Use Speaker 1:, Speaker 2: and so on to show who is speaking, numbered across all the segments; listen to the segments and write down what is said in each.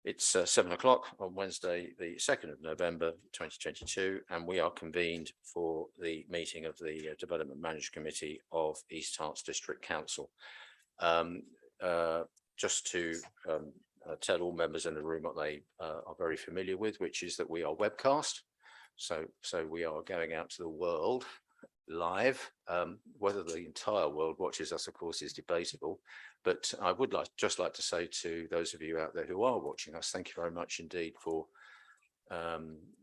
Speaker 1: It's 7 o'clock on Wednesday, the 2nd of November, 2022, and we are convened for the meeting of the Development Management Committee of East Herts District Council. Just to tell all members in the room what they are very familiar with, which is that we are webcast. So we are going out to the world live. Whether the entire world watches us, of course, is debatable. But I would just like to say to those of you out there who are watching us, thank you very much indeed for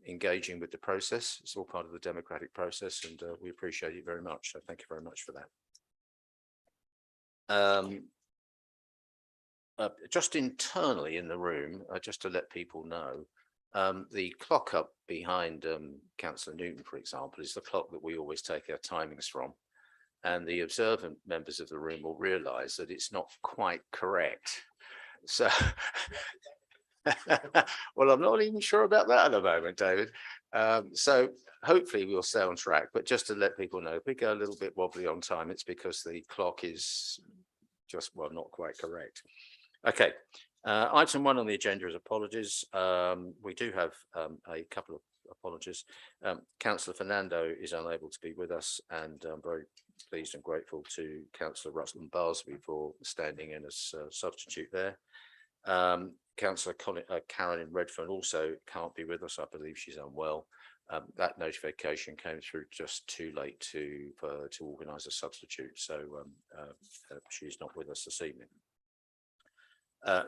Speaker 1: engaging with the process. It's all part of the democratic process, and we appreciate it very much. So thank you very much for that. Just internally in the room, just to let people know, the clock up behind Councillor Newton, for example, is the clock that we always take our timings from. And the observant members of the room will realise that it's not quite correct. So, well, I'm not even sure about that at the moment, David. So hopefully we'll stay on track. But just to let people know, if we go a little bit wobbly on time, it's because the clock is just, well, not quite correct. Okay, item 1 on the agenda is apologies. We do have a couple of apologies. Councillor Fernando is unable to be with us, and I'm very pleased and grateful to Councillor Ruslan Barsby for standing in as substitute there. Councillor Carolyn Redfern also can't be with us. I believe she's unwell. That notification came through just too late to organise a substitute, so she's not with us this evening.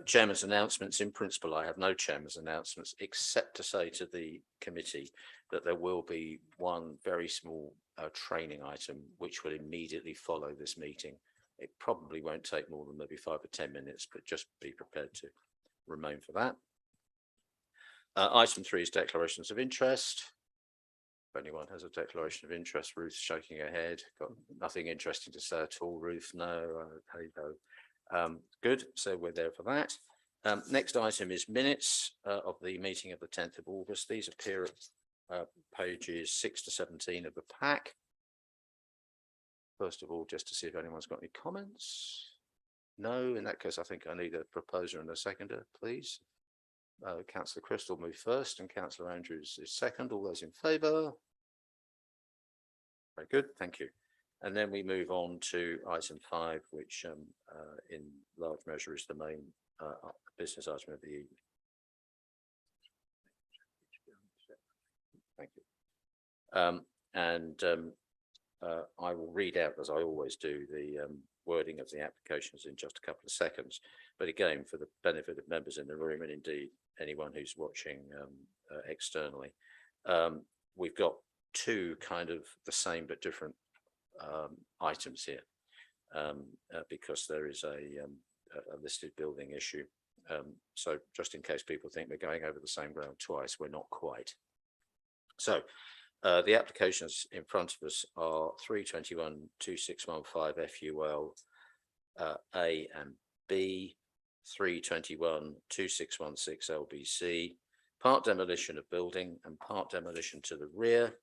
Speaker 1: Chairman's announcements. In principle, I have no chairman's announcements except to say to the committee that there will be one very small training item which will immediately follow this meeting. It probably won't take more than maybe 5 or 10 minutes, but just be prepared to remain for that. Item 3 is declarations of interest. If anyone has a declaration of interest, Ruth's shaking her head. Got nothing interesting to say at all, Ruth? No. There you go. Good, so we're there for that. Next item is minutes of the meeting of the 10th of August. These appear at pages 6 to 17 of the pack. First of all, just to see if anyone's got any comments. No, in that case, I think I need a proposer and a seconder, please. Councillor Crystal move first and Councillor Andrews is second. All those in favour? Very good, thank you. And then we move on to item 5, which in large measure is the main business item of the evening. Thank you. I will read out, as I always do, the wording of the applications in just a couple of seconds. But again, for the benefit of members in the room and indeed anyone who's watching externally, we've got two kind of the same but different items here because there is a listed building issue. So just in case people think we're going over the same ground twice, we're not quite. So the applications in front of us are 321-2615 FUL A and B, 321-2616 LBC, part demolition of building and part demolition to the rear.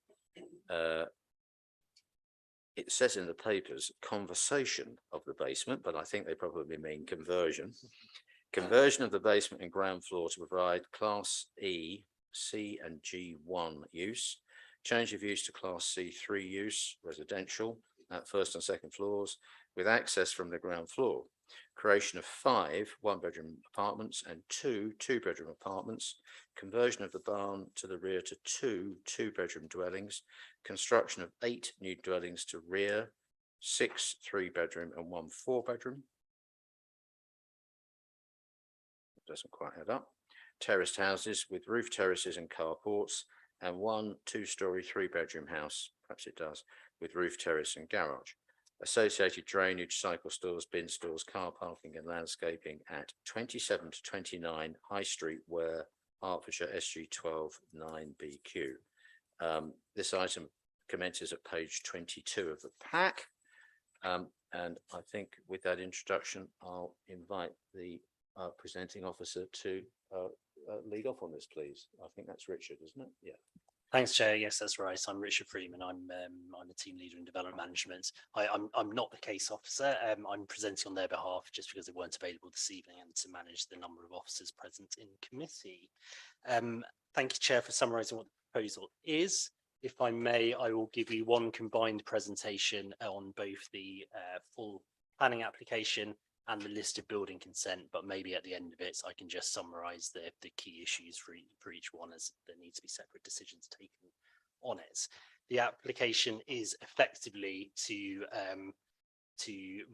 Speaker 1: It says in the papers conversation of the basement, but I think they probably mean conversion. Conversion of the basement and ground floor to provide Class E, C and G1 use. Change of use to Class C3 use, residential, at first and second floors, with access from the ground floor. Creation of 5 one-bedroom apartments and 2 two-bedroom apartments. Conversion of the barn to the rear to 2 two-bedroom dwellings. Construction of 8 new dwellings to rear, 6 3-bedroom and 1 4-bedroom. Doesn't quite add up. Terraced houses with roof terraces and carports, and 1 2-story 3-bedroom house, perhaps it does, with roof terrace and garage. Associated drainage, cycle stores, bin stores, car parking and landscaping at 27 to 29 High Street, Ware, Hertfordshire, SG12 9BQ. This item commences at page 22 of the pack. And I think with that introduction, I'll invite the presenting officer to lead off on this, please. I think that's Richard, isn't it? Yeah.
Speaker 2: Thanks, Chair. Yes, that's right. I'm Richard Freeman. I'm a team leader in development management. I'm not the case officer. I'm presenting on their behalf just because they weren't available this evening and to manage the number of officers present in committee. Thank you, Chair, for summarising what the proposal is. If I may, I will give you one combined presentation on both the full planning application and the listed building consent, but maybe at the end of it, I can just summarise the key issues for each one, as there need to be separate decisions taken on it. The application is effectively to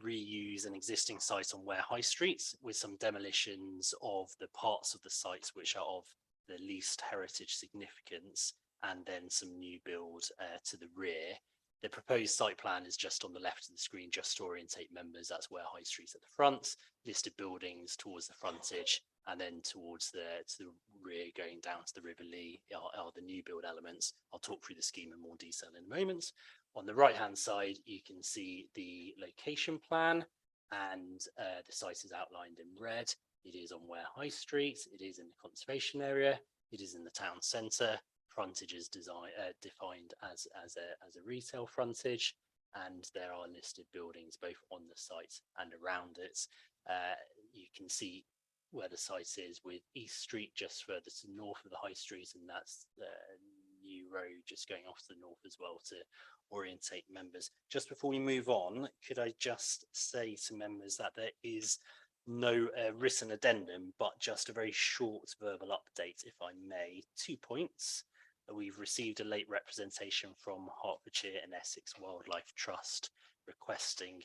Speaker 2: reuse an existing site on Ware High Street with some demolitions of the parts of the sites which are of the least heritage significance, and then some new build to the rear. The proposed site plan is just on the left of the screen, just to orientate members. That's Ware High Street's at the front, listed buildings towards the frontage, and then towards the rear, going down to the River Lee, are the new build elements. I'll talk through the scheme in more detail in a moment. On the right hand side, you can see the location plan, and the site is outlined in red. It is on Ware High Street, it is in the conservation area, it is in the town centre. Frontage is defined as a retail frontage, and there are listed buildings both on the site and around it. You can see where the site is with East Street just further to the north of the High Street, and that's the new road just going off to the north as well to orientate members. Just before we move on, could I just say to members that there is no written addendum, but just a very short verbal update, if I may. 2 points. We've received a late representation from Hertfordshire and Essex Wildlife Trust requesting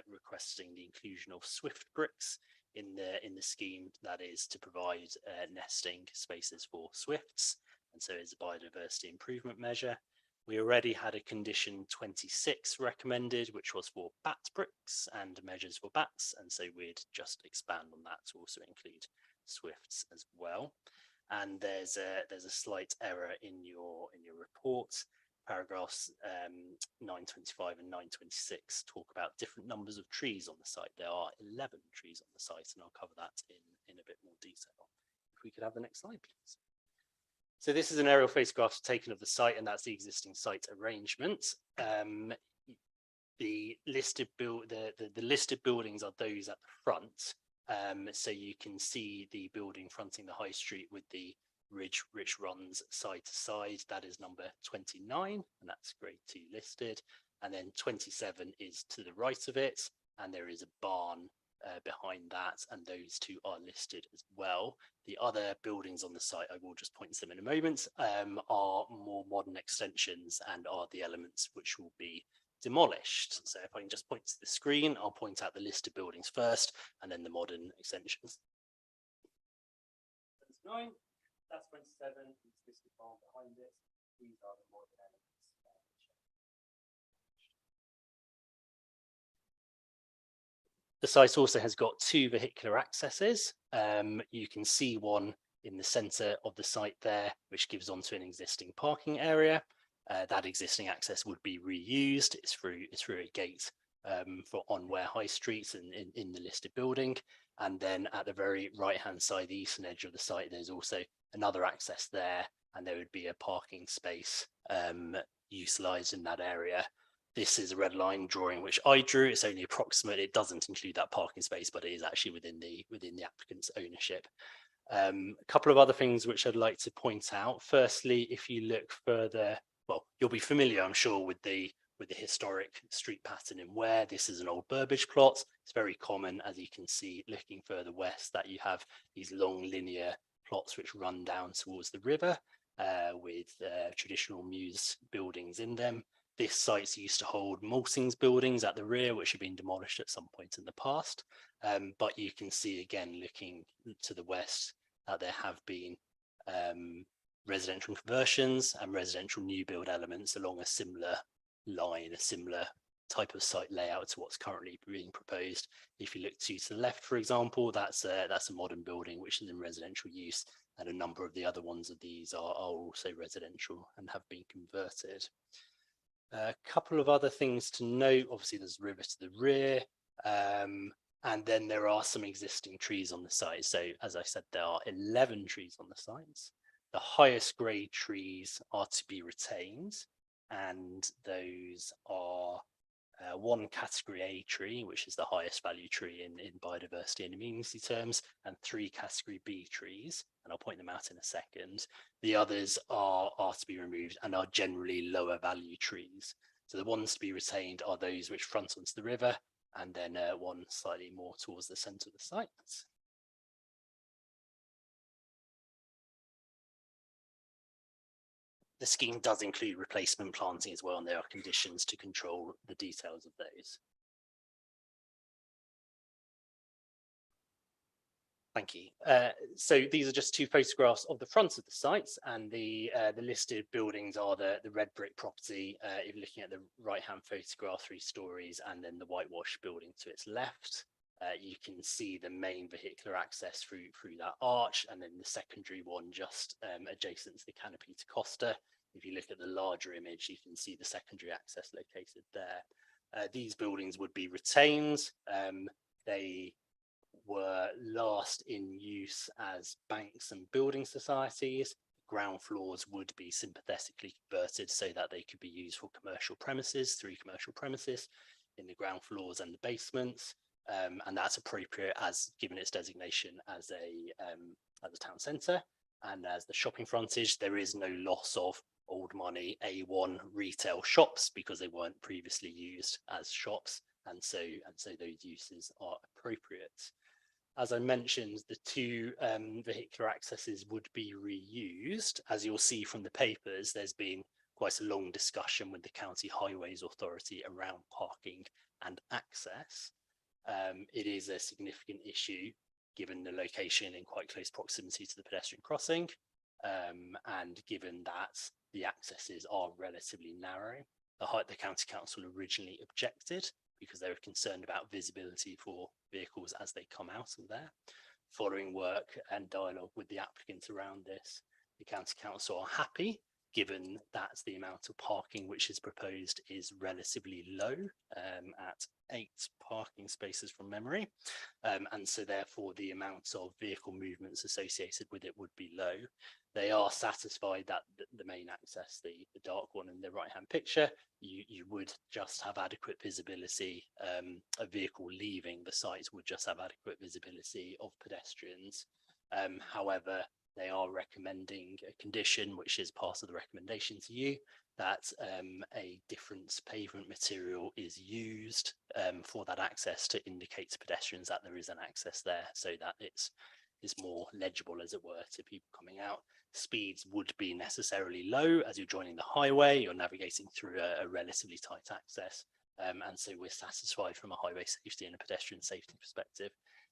Speaker 2: requesting the inclusion of swift bricks in the scheme, that is to provide nesting spaces for swifts, and so it's a biodiversity improvement measure. We already had a condition 26 recommended, which was for bat bricks and measures for bats, and so we'd just expand on that to also include swifts as well. And there's a slight error in your report. Paragraphs 925 and 926 talk about different numbers of trees on the site. There are 11 trees on the site, and I'll cover that in a bit more detail. If we could have the next slide, please. So this is an aerial photograph taken of the site, and that's the existing site arrangement. The listed buildings are those at the front. So you can see the building fronting the high street with the ridge which runs side to side. That is number 29, and that's grade 2 listed. And then 27 is to the right of it, and there is a barn behind that, and those two are listed as well. The other buildings on the site, I will just point to them in a moment, are more modern extensions and are the elements which will be demolished. So if I can just point to the screen, I'll point out the listed buildings first and then the modern extensions. That's 9, that's 27, it's listed barn behind it. These are the modern elements. The site also has got 2 vehicular accesses. You can see one in the centre of the site there, which gives onto an existing parking area. That existing access would be reused. It's through a gate on Ware High Street and in the listed building. And then at the very right hand side, the eastern edge of the site, there's also another access there, and there would be a parking space utilised in that area. This is a red line drawing which I drew. It's only approximate. It doesn't include that parking space, but it is actually within the applicant's ownership. A couple of other things which I'd like to point out. Firstly, if you look further, well, you'll be familiar, I'm sure, with the historic street pattern in Ware. This is an old Burbage plot. It's very common, as you can see, looking further west, that you have these long linear plots which run down towards the river with traditional mews buildings in them. This site used to hold Maltings buildings at the rear, which have been demolished at some point in the past. But you can see again, looking to the west, that there have been residential conversions and residential new build elements along a similar line, a similar type of site layout to what's currently being proposed. If you look to the left, for example, that's a modern building which is in residential use, and a number of the other ones of these are also residential and have been converted. A couple of other things to note. Obviously, there's a river to the rear, and then there are some existing trees on the site. So, as I said, there are 11 trees on the site. The highest grade trees are to be retained, and those are one category A tree, which is the highest value tree in biodiversity and amenity terms, and 3 category B trees, and I'll point them out in a second. The others are to be removed and are generally lower value trees. So the ones to be retained are those which front onto the river, and then one slightly more towards the centre of the site. The scheme does include replacement planting as well, and there are conditions to control the details of those. Thank you. So these are just 2 photographs of the front of the sites, and the listed buildings are the red brick property. If you're looking at the right-hand photograph, 3 stories, and then the whitewash building to its left. You can see the main vehicular access through that arch, and then the secondary one just adjacent to the canopy to Costa. If you look at the larger image, you can see the secondary access located there. These buildings would be retained. They were last in use as banks and building societies. Ground floors would be sympathetically converted so that they could be used for commercial premises, 3 commercial premises in the ground floors and the basements. And that's appropriate as given its designation as a town centre and as the shopping frontage. There is no loss of old money A1 retail shops because they weren't previously used as shops, and so those uses are appropriate. As I mentioned, the 2 vehicular accesses would be reused. As you'll see from the papers, there's been quite a long discussion with the County Highways Authority around parking and access. It is a significant issue given the location in quite close proximity to the pedestrian crossing, and given that the accesses are relatively narrow. The County Council originally objected because they were concerned about visibility for vehicles as they come out of there. Following work and dialogue with the applicants around this, the County Council are happy, given that the amount of parking which is proposed is relatively low, at 8 parking spaces from memory. And so therefore the amount of vehicle movements associated with it would be low. They are satisfied that the main access, the dark one in the right-hand picture, you would just have adequate visibility. A vehicle leaving the site would just have adequate visibility of pedestrians. However, they are recommending a condition, which is part of the recommendation to you, that a different pavement material is used for that access to indicate to pedestrians that there is an access there, so that it's more legible, as it were, to people coming out. Speeds would be necessarily low as you're joining the highway, you're navigating through a relatively tight access, and so we're satisfied from a highway safety and a pedestrian safety perspective.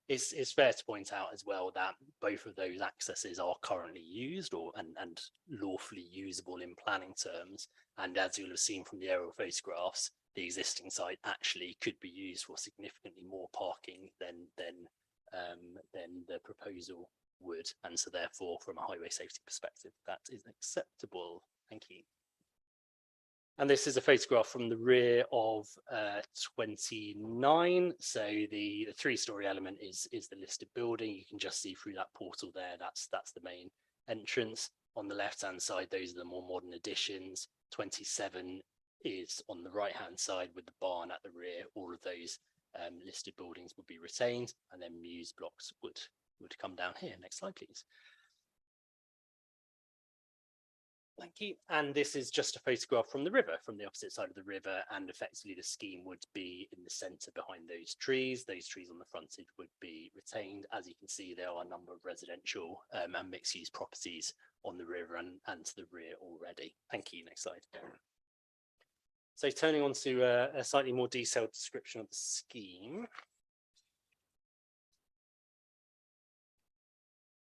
Speaker 2: It's fair to point out as well that both of those accesses are currently used and lawfully usable in planning terms, and as you'll have seen from the aerial photographs, the existing site actually could be used for significantly more parking than the proposal would, and so therefore from a highway safety perspective that is acceptable. Thank you. And this is a photograph from the rear of 29. So the 3-story element is the listed building. You can just see through that portal there. That's the main entrance. On the left-hand side, those are the more modern additions. 27 is on the right-hand side with the barn at the rear. All of those listed buildings would be retained, and then Muse blocks would come down here. Next slide, please. Thank you. And this is just a photograph from the river, from the opposite side of the river, and effectively the scheme would be in the centre behind those trees. Those trees on the frontage would be retained. As you can see, there are a number of residential and mixed-use properties on the river and to the rear already. Thank you. Next slide. So turning on to a slightly more detailed description of the scheme.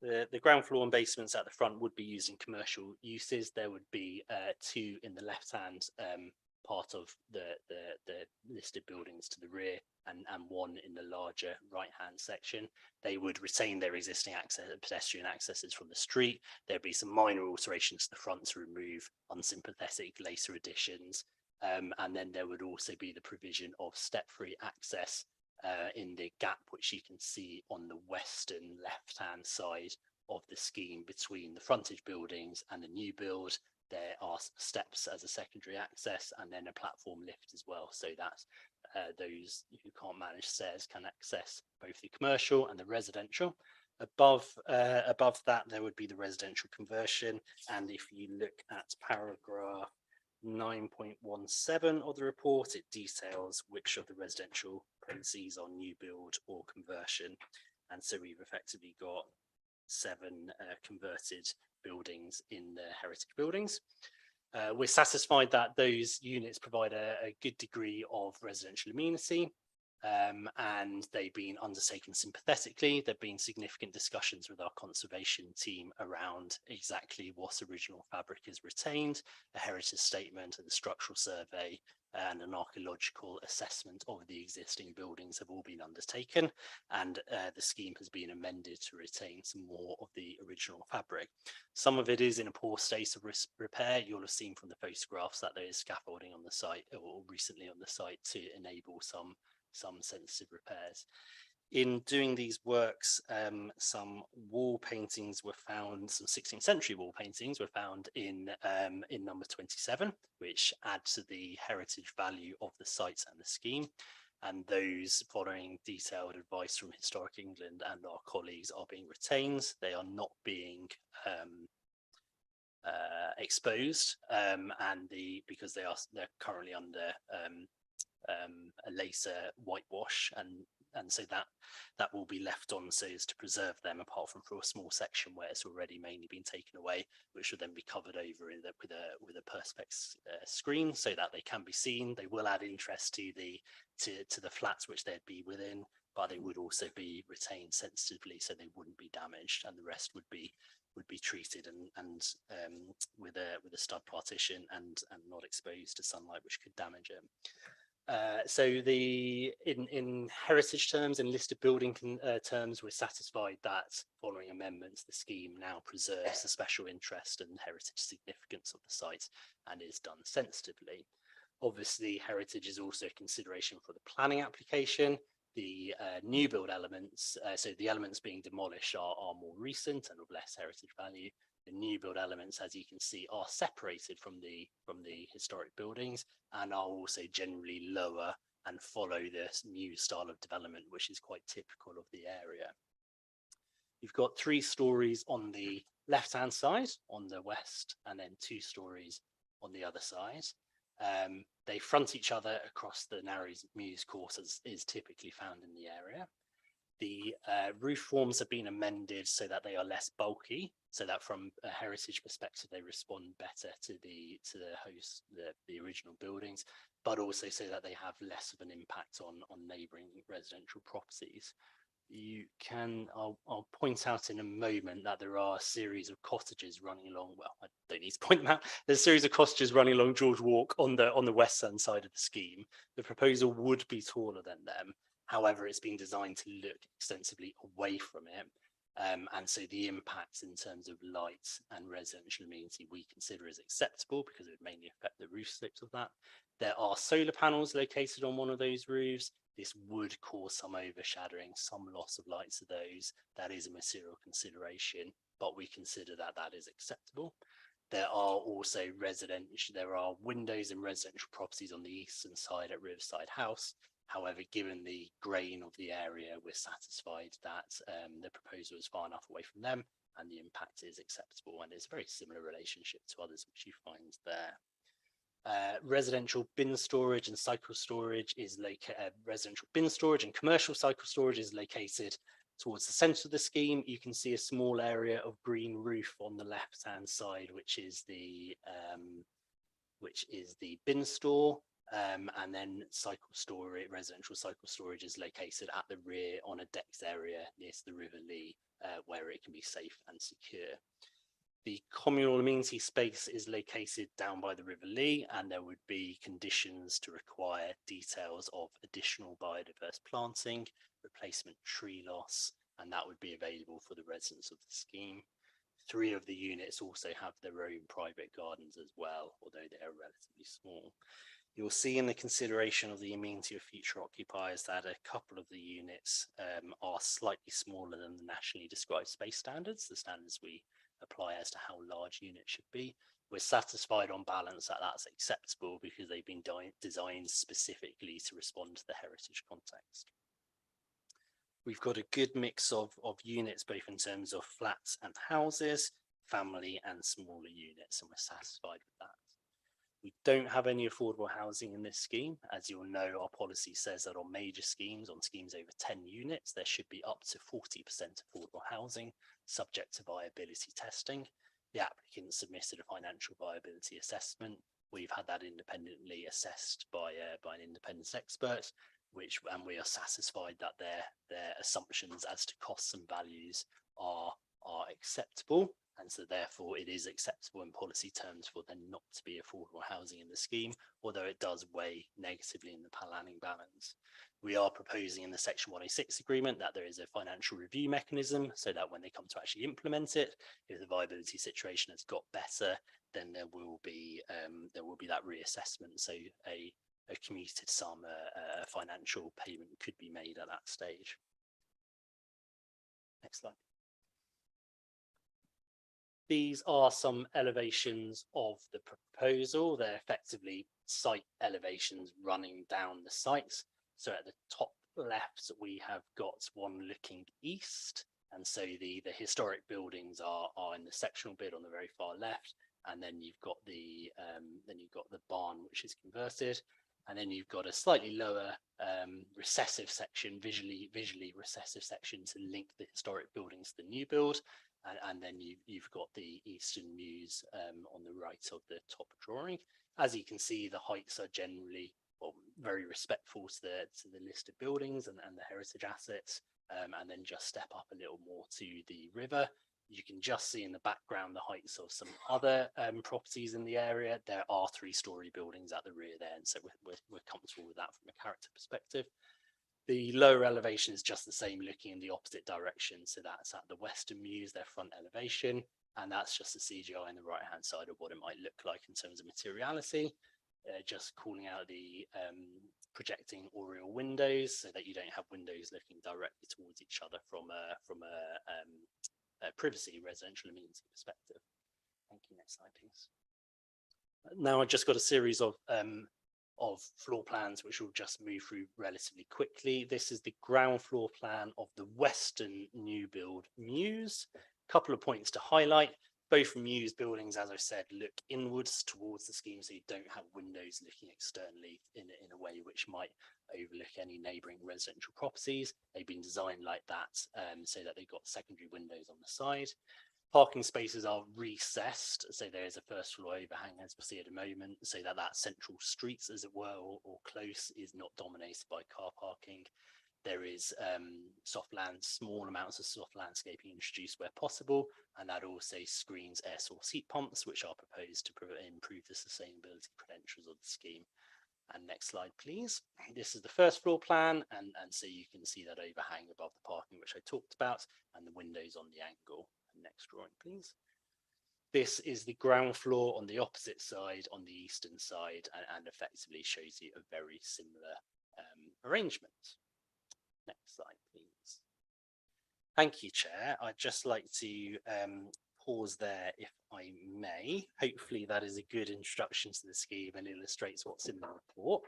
Speaker 2: The ground floor and basements at the front would be used in commercial uses. There would be 2 in the left-hand part of the listed buildings to the rear, and 1 in the larger right-hand section. They would retain their existing access, pedestrian accesses from the street. There'd be some minor alterations to the front to remove unsympathetic later additions. And then there would also be the provision of step-free access in the gap, which you can see on the western left-hand side of the scheme between the frontage buildings and the new build. There are steps as a secondary access and then a platform lift as well, so that those who can't manage stairs can access both the commercial and the residential. Above that, there would be the residential conversion. And if you look at paragraph 9.17 of the report, it details which of the residential premises are new build or conversion. And so we've effectively got 7 converted buildings in the heritage buildings. We're satisfied that those units provide a good degree of residential amenity, and they've been undertaken sympathetically. There've been significant discussions with our conservation team around exactly what original fabric is retained, a heritage statement and the structural survey and an archaeological assessment of the existing buildings have all been undertaken, and the scheme has been amended to retain some more of the original fabric. Some of it is in a poor state of repair. You'll have seen from the photographs that there is scaffolding on the site, or recently on the site, to enable some sensitive repairs. In doing these works, some wall paintings were found, some 16th century wall paintings were found in number 27, which add to the heritage value of the sites and the scheme. And those, following detailed advice from Historic England and our colleagues, are being retained. They are not being exposed, because they're currently under a laser whitewash, and so that will be left on so as to preserve them, apart from for a small section where it's already mainly been taken away, which will then be covered over with a perspex screen so that they can be seen. They will add interest to the flats which they'd be within, but they would also be retained sensitively so they wouldn't be damaged, and the rest would be treated and with a stud partition and not exposed to sunlight, which could damage it. So in heritage terms, in listed building terms, we're satisfied that following amendments, the scheme now preserves the special interest and heritage significance of the site and is done sensitively. Obviously, heritage is also a consideration for the planning application. The new build elements, so the elements being demolished are more recent and of less heritage value. The new build elements, as you can see, are separated from the historic buildings and are also generally lower and follow this new style of development, which is quite typical of the area. You've got 3 stories on the left-hand side on the west, and then 2 stories on the other side. They front each other across the Narrows Mews course, as is typically found in the area. The roof forms have been amended so that they are less bulky, so that from a heritage perspective they respond better to the host, the original buildings, but also so that they have less of an impact on neighbouring residential properties. I'll point out in a moment that there are a series of cottages running along, well, I don't need to point them out. There's a series of cottages running along George Walk on the western side of the scheme. The proposal would be taller than them. However, it's been designed to look extensively away from it. And so the impact in terms of light and residential amenity we consider as acceptable, because it would mainly affect the roof slopes of that. There are solar panels located on one of those roofs. This would cause some overshadowing, some loss of light to those. That is a material consideration, but we consider that that is acceptable. There are also there are windows in residential properties on the eastern side at Riverside House. However, given the grain of the area, we're satisfied that the proposal is far enough away from them and the impact is acceptable, and it's a very similar relationship to others which you find there. Residential bin storage and cycle storage is residential bin storage and commercial cycle storage is located towards the centre of the scheme. You can see a small area of green roof on the left-hand side, which is the bin store. And then residential cycle storage is located at the rear on a decked area near to the River Lee, where it can be safe and secure. The communal amenity space is located down by the River Lee, and there would be conditions to require details of additional biodiverse planting, replacement tree loss, and that would be available for the residents of the scheme. 3 of the units also have their own private gardens as well, although they are relatively small. You'll see in the consideration of the amenity of future occupiers that a couple of the units are slightly smaller than the nationally described space standards, the standards we apply as to how large units should be. We're satisfied on balance that that's acceptable because they've been designed specifically to respond to the heritage context. We've got a good mix of units, both in terms of flats and houses, family and smaller units, and we're satisfied with that. We don't have any affordable housing in this scheme. As you'll know, our policy says that on major schemes, on schemes over 10 units, there should be up to 40% affordable housing, subject to viability testing. The applicant submitted a financial viability assessment. We've had that independently assessed by an independent expert, and we are satisfied that their assumptions as to costs and values are acceptable. And so therefore it is acceptable in policy terms for there not to be affordable housing in the scheme, although it does weigh negatively in the planning balance. We are proposing in the Section 106 agreement that there is a financial review mechanism so that when they come to actually implement it, if the viability situation has got better, then there will be that reassessment. So a commuted sum, a financial payment could be made at that stage. Next slide. These are some elevations of the proposal. They're effectively site elevations running down the sites. So at the top left, we have got one looking east. And so the historic buildings are in the sectional bit on the very far left. And then you've got the barn, which is converted. And then you've got a slightly lower recessive section, visually recessive section to link the historic buildings to the new build. And then you've got the eastern mews on the right of the top drawing. As you can see, the heights are generally very respectful to the listed buildings and the heritage assets, and then just step up a little more to the river. You can just see in the background the heights of some other properties in the area. There are 3-story buildings at the rear there, and so we're comfortable with that from a character perspective. The lower elevation is just the same, looking in the opposite direction. So that's at the western mews, their front elevation, and that's just a CGI on the right-hand side of what it might look like in terms of materiality. Just calling out the projecting oriel windows so that you don't have windows looking directly towards each other from a privacy residential amenity perspective. Thank you. Next slide, please. Now I've just got a series of floor plans which will just move through relatively quickly. This is the ground floor plan of the western new build mews. A couple of points to highlight. Both mews buildings, as I said, look inwards towards the scheme, so you don't have windows looking externally in a way which might overlook any neighbouring residential properties. They've been designed like that so that they've got secondary windows on the side. Parking spaces are recessed, so there is a first floor overhang, as we'll see at the moment, so that central street, as it were, or close, is not dominated by car parking. There is small amounts of soft landscaping introduced where possible, and that also screens air source heat pumps, which are proposed to improve the sustainability credentials of the scheme. And next slide, please. This is the first floor plan, and so you can see that overhang above the parking, which I talked about, and the windows on the angle. Next drawing, please. This is the ground floor on the opposite side, on the eastern side, and effectively shows you a very similar arrangement. Next slide, please. Thank you, Chair. I'd just like to pause there, if I may. Hopefully that is a good introduction to the scheme and illustrates what's in the report.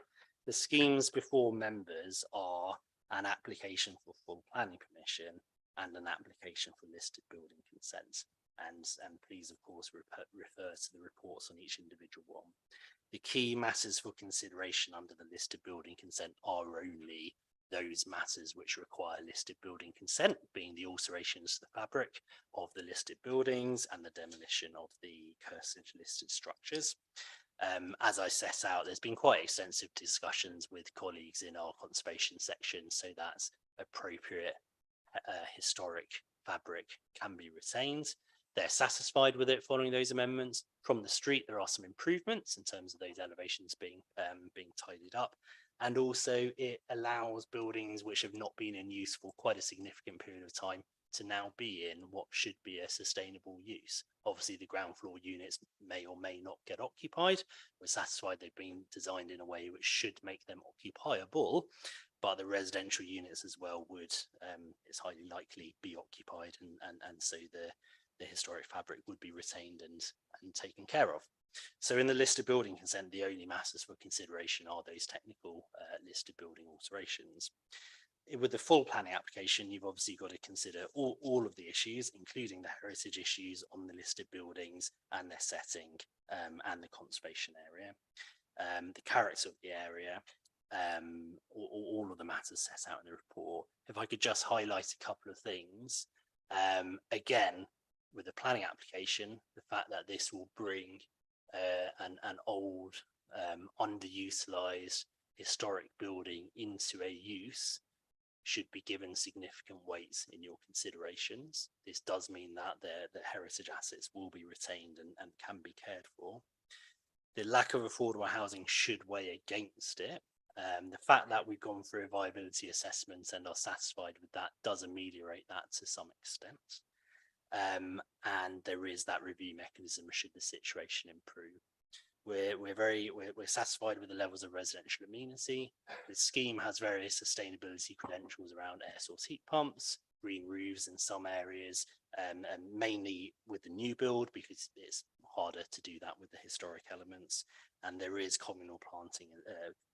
Speaker 2: The schemes before members are an application for full planning permission and an application for listed building consent. And please, of course, refer to the reports on each individual one. The key matters for consideration under the listed building consent are only those matters which require listed building consent, being the alterations to the fabric of the listed buildings and the demolition of the cursed listed structures. As I set out, there's been quite extensive discussions with colleagues in our conservation section, so that's appropriate historic fabric can be retained. They're satisfied with it following those amendments. From the street, there are some improvements in terms of those elevations being tidied up. And also it allows buildings which have not been in use for quite a significant period of time to now be in what should be a sustainable use. Obviously, the ground floor units may or may not get occupied. We're satisfied they've been designed in a way which should make them occupiable, but the residential units as well would, it's highly likely, be occupied, and so the historic fabric would be retained and taken care of. So in the listed building consent, the only matters for consideration are those technical listed building alterations. With the full planning application, you've obviously got to consider all of the issues, including the heritage issues on the listed buildings and their setting, and the conservation area, the character of the area, all of the matters set out in the report. If I could just highlight a couple of things, again, with the planning application, the fact that this will bring an old, underutilized historic building into a use should be given significant weight in your considerations. This does mean that the heritage assets will be retained and can be cared for. The lack of affordable housing should weigh against it. The fact that we've gone through a viability assessment and are satisfied with that does ameliorate that to some extent. And there is that review mechanism should the situation improve. We're satisfied with the levels of residential amenity. The scheme has various sustainability credentials around air source heat pumps, green roofs in some areas, and mainly with the new build, because it's harder to do that with the historic elements. And there is communal planting,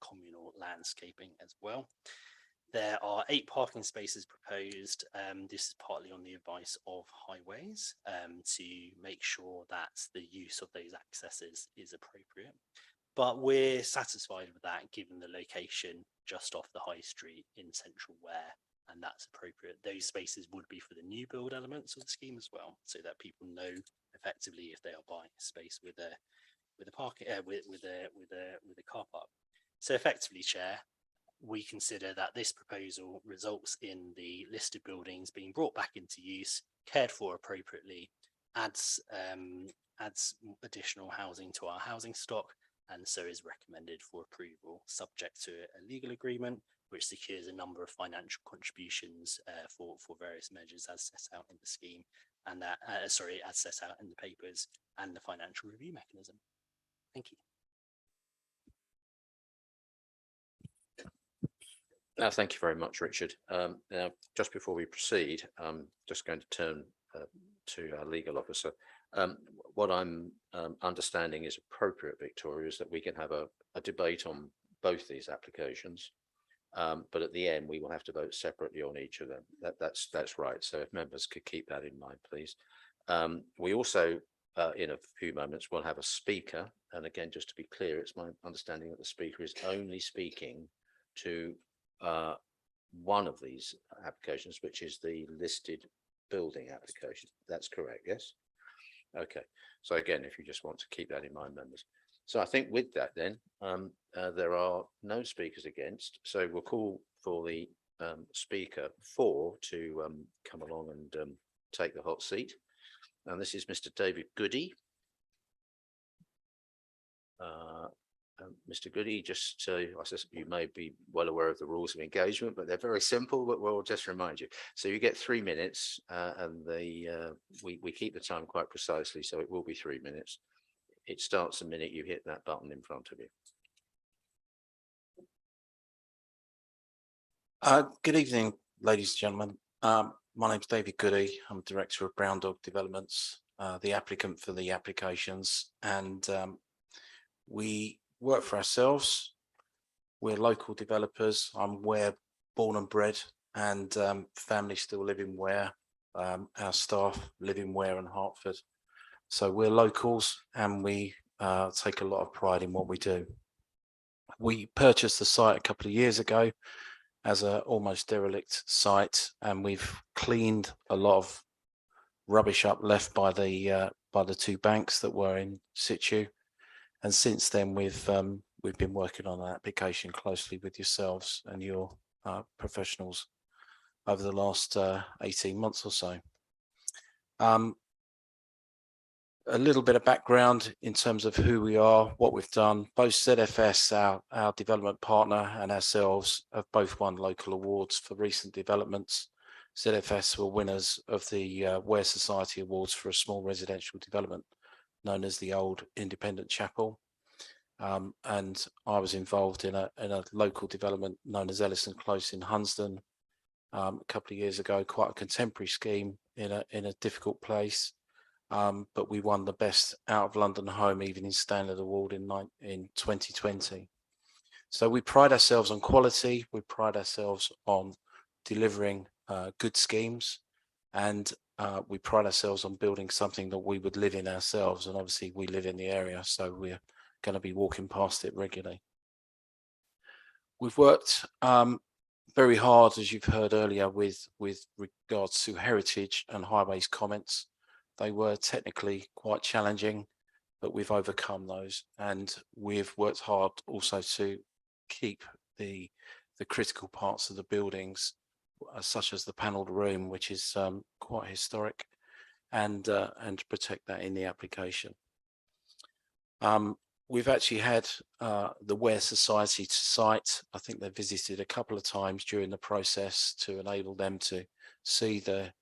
Speaker 2: communal landscaping as well. There are 8 parking spaces proposed. This is partly on the advice of Highways to make sure that the use of those accesses is appropriate. But we're satisfied with that given the location just off the high street in central Ware, and that's appropriate. Those spaces would be for the new build elements of the scheme as well, so that people know effectively if they are buying a space with a parking with a car park. So effectively, Chair, we consider that this proposal results in the listed buildings being brought back into use, cared for appropriately, adds additional housing to our housing stock, and so is recommended for approval, subject to a legal agreement which secures a number of financial contributions for various measures as set out in the scheme, and that as set out in the papers, and the financial review mechanism. Thank you.
Speaker 1: Thank you very much, Richard. Now, just before we proceed, I'm just going to turn to our legal officer. What I'm understanding is appropriate, Victoria, is that we can have a debate on both these applications, but at the end we will have to vote separately on each of them. That's right. So if members could keep that in mind, please. We also, in a few moments, will have a speaker, and again, just to be clear, it's my understanding that the speaker is only speaking to one of these applications, which is the listed building application. That's correct, yes? Okay, so again, if you just want to keep that in mind, members. So I think with that then, there are no speakers against, so we'll call for the speaker 4 to come along and take the hot seat. And this is Mr. David Goody. Mr. Goody, just I suspect you may be well aware of the rules of engagement, but they're very simple, but we'll just remind you. So you get 3 minutes, and we keep the time quite precisely, so it will be 3 minutes. It starts the minute you hit that button in front of you.
Speaker 3: Good evening, ladies and gentlemen. My name's David Goody. I'm Director of Brown Dog Developments, the applicant for the applications, and we work for ourselves. We're local developers. I'm Ware born and bred, and family still live in Ware. Our staff live in Ware and Hertford. So we're locals, and we take a lot of pride in what we do. We purchased the site a couple of years ago as a almost derelict site, and we've cleaned a lot of rubbish up left by the 2 banks that were in situ. And since then, we've been working on an application closely with yourselves and your professionals over the last 18 months or so. A little bit of background in terms of who we are, what we've done. Both ZFS, our development partner, and ourselves have both won local awards for recent developments. ZFS were winners of the Ware Society Awards for a small residential development known as the Old Independent Chapel. And I was involved in a local development known as Ellison Close in Hunsdon a couple of years ago, quite a contemporary scheme in a difficult place. But we won the best out of London home evening standard award in 2020. So we pride ourselves on quality, we pride ourselves on delivering good schemes, and we pride ourselves on building something that we would live in ourselves. And obviously we live in the area, so we're going to be walking past it regularly. We've worked very hard, as you've heard earlier, with regards to heritage and highways comments. They were technically quite challenging, but we've overcome those, and we've worked hard also to keep the critical parts of the buildings, such as the panelled room, which is quite historic, and to protect that in the application. We've actually had the Ware Society to site. I think they visited a couple of times during the process to enable them to see the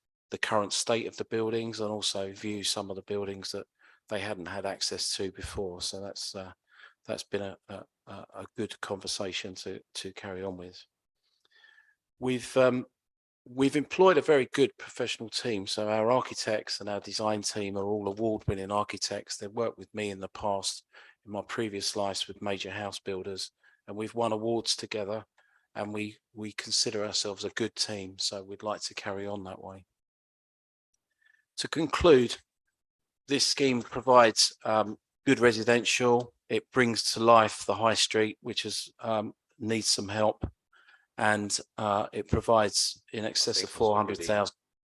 Speaker 3: current state of the buildings and also view some of the buildings that they hadn't had access to before. So that's been a good conversation to carry on with. We've employed a very good professional team. So our architects and our design team are all award-winning architects. They've worked with me in the past, in my previous lives, with major house builders, and we've won awards together, and we consider ourselves a good team. So we'd like to carry on that way. To conclude, this scheme provides good residential. It brings to life the high street, which needs some help, and it provides in excess of 400,000.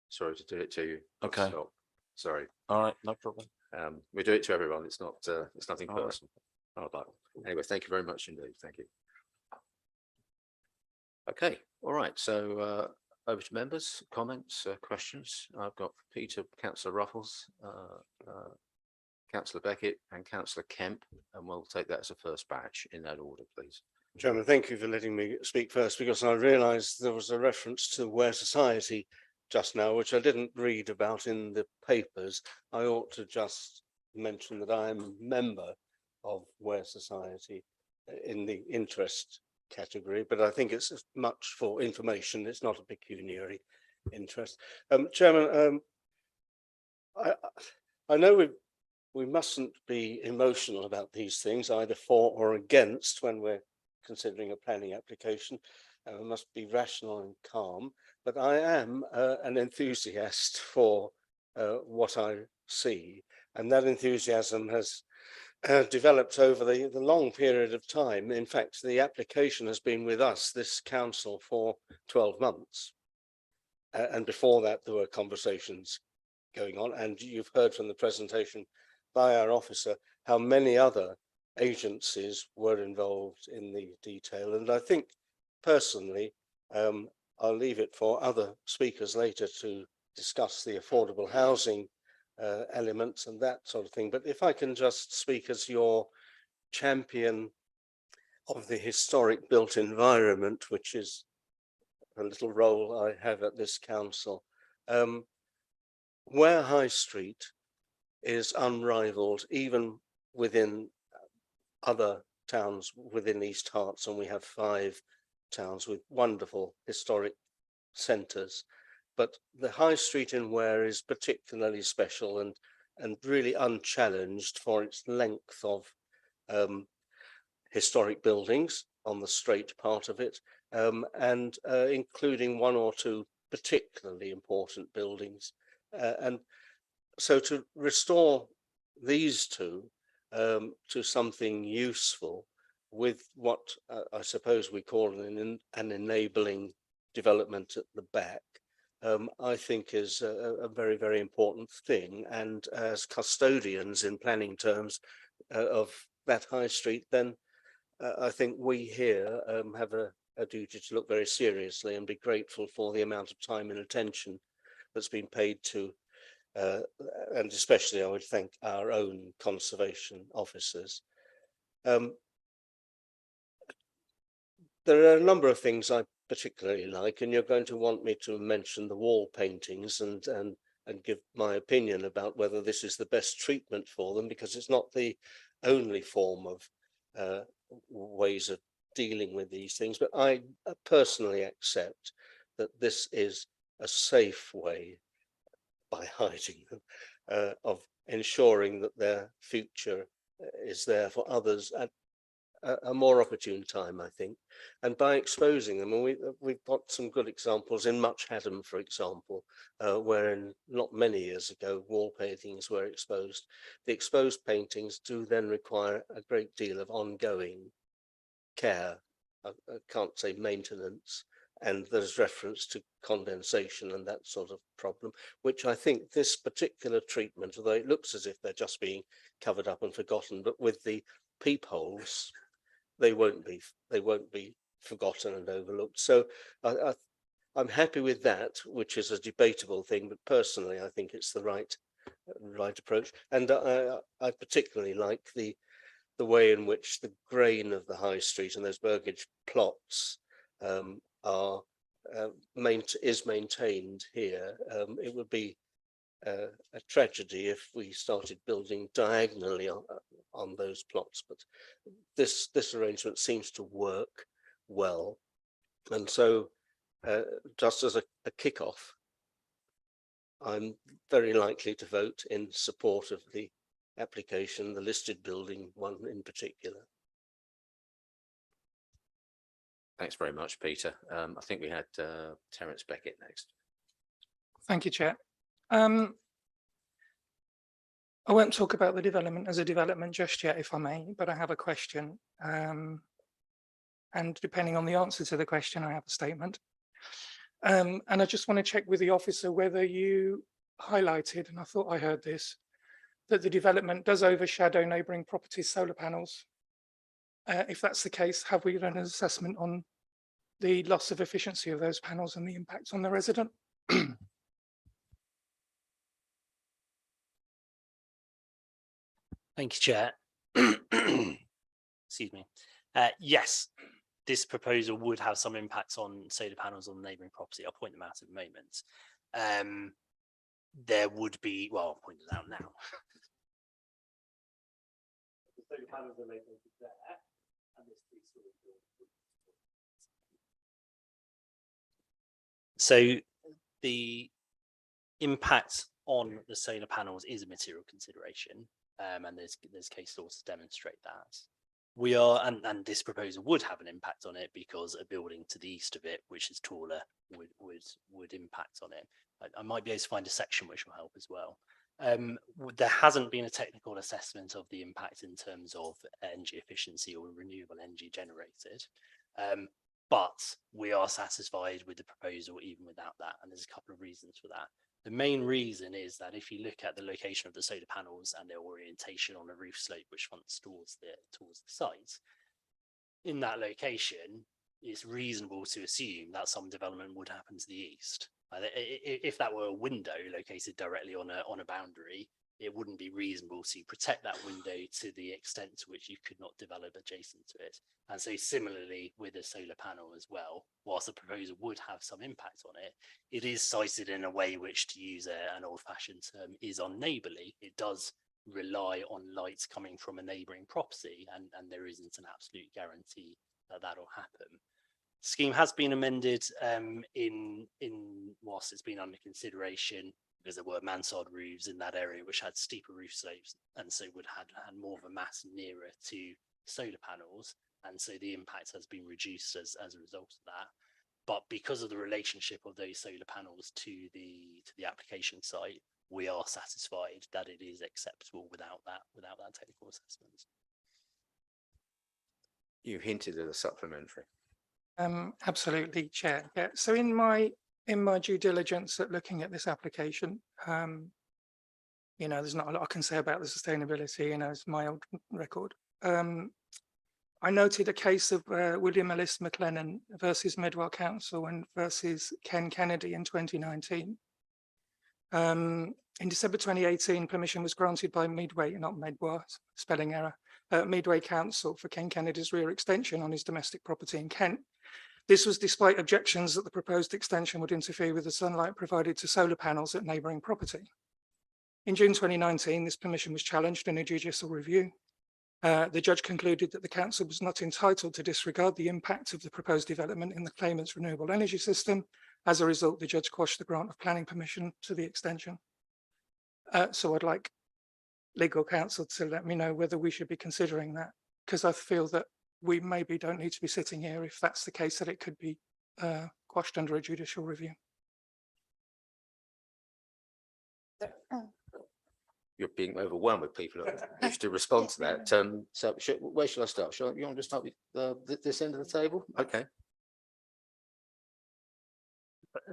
Speaker 1: Sorry to do it to you.
Speaker 3: Okay.
Speaker 1: Stop. Sorry.
Speaker 3: All right, no problem.
Speaker 1: We do it to everyone. It's not. It's nothing
Speaker 3: All right.
Speaker 1: personal. All right. Anyway, thank you very much indeed. Thank you. Okay. All right. So over to members, comments, questions. I've got Peter, Councillor Ruffles, Councillor Beckett, and Councillor Kemp, and we'll take that as a first batch in that order, please.
Speaker 4: Chairman, thank you for letting me speak first, because I realised there was a reference to Ware Society just now, which I didn't read about in the papers. I ought to just mention that I am a member of Ware Society in the interest category, but I think it's as much for information. It's not a pecuniary interest. Chairman, I know we mustn't be emotional about these things, either for or against, when we're considering a planning application. We must be rational and calm, but I am an enthusiast for what I see, and that enthusiasm has developed over the long period of time. In fact, the application has been with us, this council, for 12 months. And before that, there were conversations going on, and you've heard from the presentation by our officer how many other agencies were involved in the detail. And I think personally, I'll leave it for other speakers later to discuss the affordable housing elements and that sort of thing. But if I can just speak as your champion of the historic built environment, which is a little role I have at this council. Ware High Street is unrivaled even within other towns within East Herts, and we have 5 towns with wonderful historic centres. But the High Street in Ware is particularly special and really unchallenged for its length of historic buildings on the straight part of it, and including 1 or 2 particularly important buildings. And so to restore these 2 to something useful with what I suppose we call an enabling development at the back, I think is a very, very important thing. And as custodians in planning terms of that high street, then I think we here have a duty to look very seriously and be grateful for the amount of time and attention that's been paid to, and especially I would thank our own conservation officers. There are a number of things I particularly like, and you're going to want me to mention the wall paintings and give my opinion about whether this is the best treatment for them, because it's not the only form of ways of dealing with these things. But I personally accept that this is a safe way, by hiding them, of ensuring that their future is there for others at a more opportune time, I think, and by exposing them. And we've got some good examples in Much Haddam, for example, wherein not many years ago wall paintings were exposed. The exposed paintings do then require a great deal of ongoing care. I can't say maintenance, and there's reference to condensation and that sort of problem, which I think this particular treatment, although it looks as if they're just being covered up and forgotten, but with the peepholes, they won't be forgotten and overlooked. So I'm happy with that, which is a debatable thing, but personally I think it's the right approach. And I particularly like the way in which the grain of the high street and those Burgage plots is maintained here. It would be a tragedy if we started building diagonally on those plots, but this arrangement seems to work well. And so just as a kick-off, I'm very likely to vote in support of the application, the listed building one in particular.
Speaker 1: Thanks very much, Peter. I think we had Terence Beckett next.
Speaker 5: Thank you, Chair. I won't talk about the development as a development just yet, if I may, but I have a question. And depending on the answer to the question, I have a statement. And I just want to check with the officer whether you highlighted, and I thought I heard this, that the development does overshadow neighbouring properties' solar panels. If that's the case, have we done an assessment on the loss of efficiency of those panels and the impact on the resident?
Speaker 2: Thank you, Chair. Excuse me. Yes, this proposal would have some impacts on solar panels on the neighbouring property. I'll point them out in a moment. There would be, well, I'll point them out now. The solar panels are located there, and this three-story building. So the impact on the solar panels is a material consideration, and there's case law to demonstrate that. We are, and this proposal would have an impact on it because a building to the east of it, which is taller, would impact on it. I might be able to find a section which will help as well. There hasn't been a technical assessment of the impact in terms of energy efficiency or renewable energy generated, but we are satisfied with the proposal even without that, and there's a couple of reasons for that. The main reason is that if you look at the location of the solar panels and their orientation on a roof slope which fronts towards the site, in that location, it's reasonable to assume that some development would happen to the east. If that were a window located directly on a boundary, it wouldn't be reasonable to protect that window to the extent to which you could not develop adjacent to it. And so similarly with a solar panel as well, whilst the proposal would have some impact on it, it is sited in a way which, to use an old-fashioned term, is unneighbourly. It does rely on light coming from a neighbouring property, and there isn't an absolute guarantee that that'll happen. The scheme has been amended whilst it's been under consideration, because there were mansard roofs in that area which had steeper roof slopes, and so would have had more of a mass nearer to solar panels, and so the impact has been reduced as a result of that. But because of the relationship of those solar panels to the application site, we are satisfied that it is acceptable without that technical assessment.
Speaker 1: You hinted at a supplementary.
Speaker 5: Absolutely, Chair. Yeah. So in my due diligence at looking at this application, there's not a lot I can say about the sustainability, it's my old record. I noted a case of William Ellis McLennan versus Medwell Council and versus Ken Kennedy in 2019. In December 2018, permission was granted by Midway, not Medwell, spelling error, Midway Council for Ken Kennedy's rear extension on his domestic property in Kent. This was despite objections that the proposed extension would interfere with the sunlight provided to solar panels at neighbouring property. In June 2019, this permission was challenged in a judicial review. The judge concluded that the council was not entitled to disregard the impact of the proposed development in the claimant's renewable energy system. As a result, the judge quashed the grant of planning permission to the extension. So I'd like legal counsel to let me know whether we should be considering that, because I feel that we maybe don't need to be sitting here if that's the case, that it could be quashed under a judicial review.
Speaker 1: You're being overwhelmed with people who wish to respond to that. So where shall I start? You want to start with this end of the table? Okay.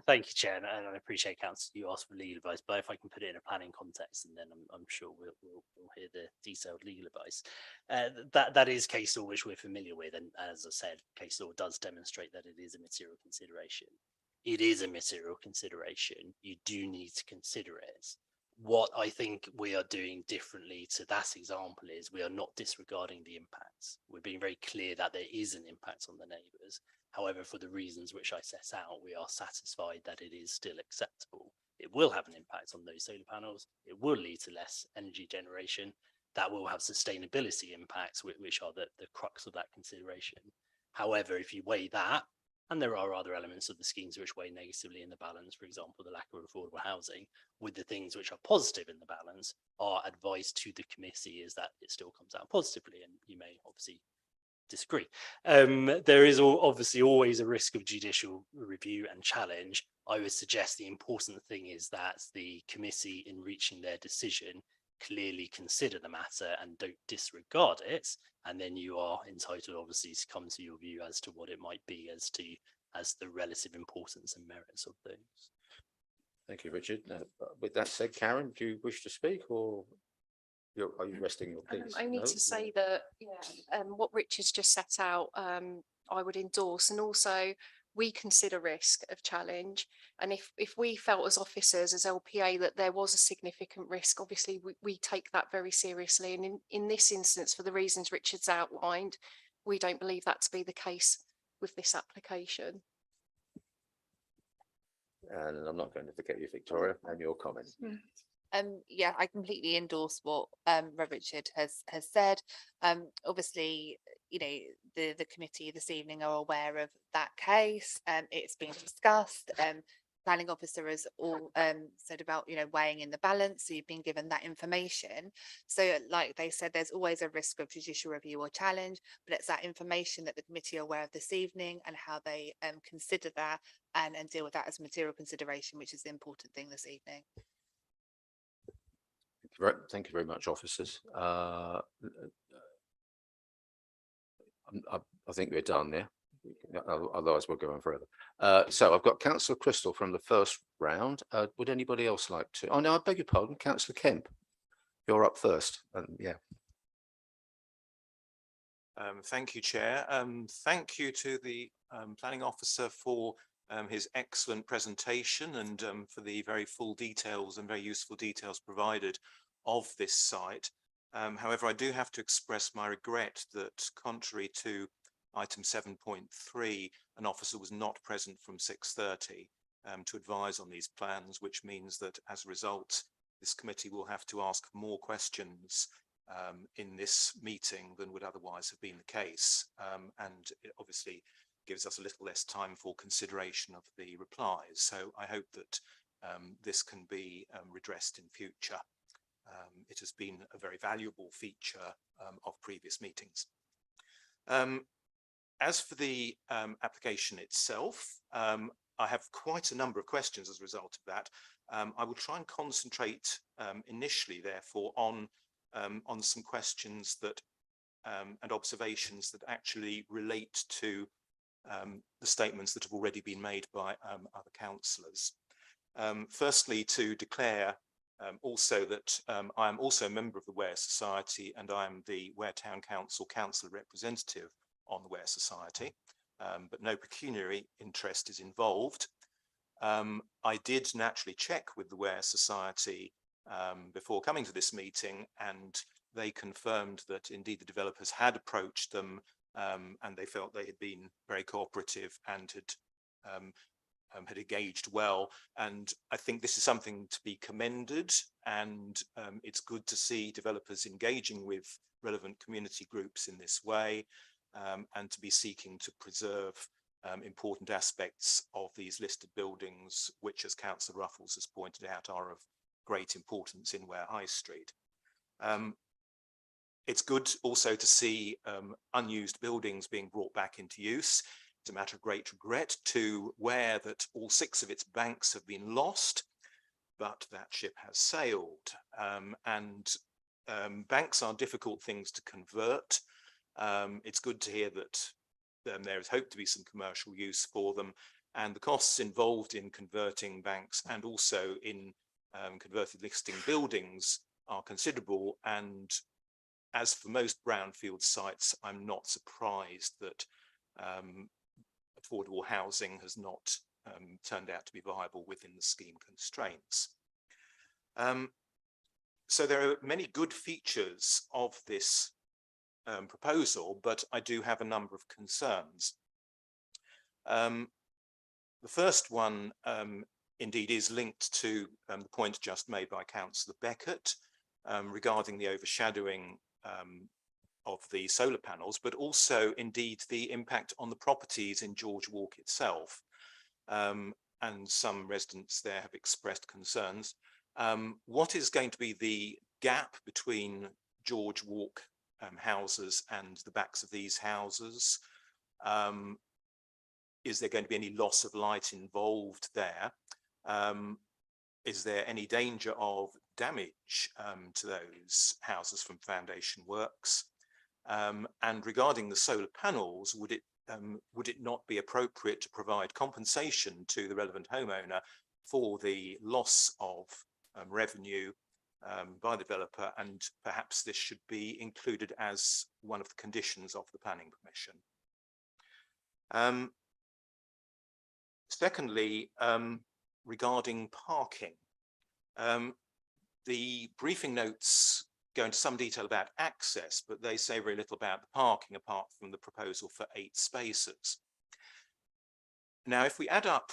Speaker 2: Thank you, Chair, and I appreciate council you asked for legal advice, but if I can put it in a planning context, and then I'm sure we'll hear the detailed legal advice. That is case law which we're familiar with, and as I said, case law does demonstrate that it is a material consideration. It is a material consideration. You do need to consider it. What I think we are doing differently to that example is we are not disregarding the impacts. We're being very clear that there is an impact on the neighbours. However, for the reasons which I set out, we are satisfied that it is still acceptable. It will have an impact on those solar panels. It will lead to less energy generation. That will have sustainability impacts, which are the crux of that consideration. However, if you weigh that, and there are other elements of the schemes which weigh negatively in the balance, for example, the lack of affordable housing, with the things which are positive in the balance, our advice to the committee is that it still comes out positively, and you may obviously disagree. There is obviously always a risk of judicial review and challenge. I would suggest the important thing is that the committee, in reaching their decision, clearly consider the matter and don't disregard it, and then you are entitled obviously to come to your view as to what it might be as the relative importance and merits of those.
Speaker 1: Thank you, Richard. With that said, Karen, do you wish to speak, or are you resting your case?
Speaker 6: I need to say that what Richard's just set out, I would endorse, and also we consider risk of challenge, and if we felt as officers, as LPA, that there was a significant risk, obviously we take that very seriously, and in this instance, for the reasons Richard's outlined, we don't believe that to be the case with this application.
Speaker 1: And I'm not going to forget you, Victoria, and your comments.
Speaker 7: Yeah, I completely endorse what Richard has said. Obviously, you know, the committee this evening are aware of that case. It's been discussed. Planning officer has all said about, you know, weighing in the balance. So you've been given that information. So like they said, there's always a risk of judicial review or challenge, but it's that information that the committee are aware of this evening and how they consider that and deal with that as material consideration, which is the important thing this evening.
Speaker 1: Thank you very much, officers. I think we're done there. Otherwise, we'll go on forever. So I've got Councillor Crystal from the first round. Would anybody else like to? Oh no, I beg your pardon, Councillor Kemp. You're up first. Yeah.
Speaker 8: Thank you, Chair. Thank you to the planning officer for his excellent presentation and for the very full details and very useful details provided of this site. However, I do have to express my regret that, contrary to item 7.3, an officer was not present from 6:30 to advise on these plans, which means that as a result, this committee will have to ask more questions in this meeting than would otherwise have been the case. And it obviously gives us a little less time for consideration of the replies. So I hope that this can be redressed in future. It has been a very valuable feature of previous meetings. As for the application itself, I have quite a number of questions as a result of that. I will try and concentrate initially, therefore, on some questions that and observations that actually relate to the statements that have already been made by other councillors. Firstly, to declare also that I am also a member of the Ware Society, and I am the Ware Town Council councillor representative on the Ware Society, but no pecuniary interest is involved. I did naturally check with the Ware Society before coming to this meeting, and they confirmed that indeed the developers had approached them and they felt they had been very cooperative and had engaged well. And I think this is something to be commended, and it's good to see developers engaging with relevant community groups in this way, and to be seeking to preserve important aspects of these listed buildings, which, as Councillor Ruffles has pointed out, are of great importance in Ware High Street. It's good also to see unused buildings being brought back into use. It's a matter of great regret to Ware that all 6 of its banks have been lost, but that ship has sailed. Banks are difficult things to convert. It's good to hear that there is hope to be some commercial use for them, and the costs involved in converting banks and also in converted listing buildings are considerable. And as for most brownfield sites, I'm not surprised that affordable housing has not turned out to be viable within the scheme constraints. So there are many good features of this proposal, but I do have a number of concerns. The first one indeed is linked to the point just made by Councillor Beckett regarding the overshadowing of the solar panels, but also indeed the impact on the properties in George Walk itself. And some residents there have expressed concerns. What is going to be the gap between George Walk houses and the backs of these houses? Is there going to be any loss of light involved there? Is there any danger of damage to those houses from foundation works? And regarding the solar panels, would it not be appropriate to provide compensation to the relevant homeowner for the loss of revenue by the developer, and perhaps this should be included as one of the conditions of the planning permission? Secondly, regarding parking, the briefing notes go into some detail about access, but they say very little about the parking apart from the proposal for 8 spaces. Now, if we add up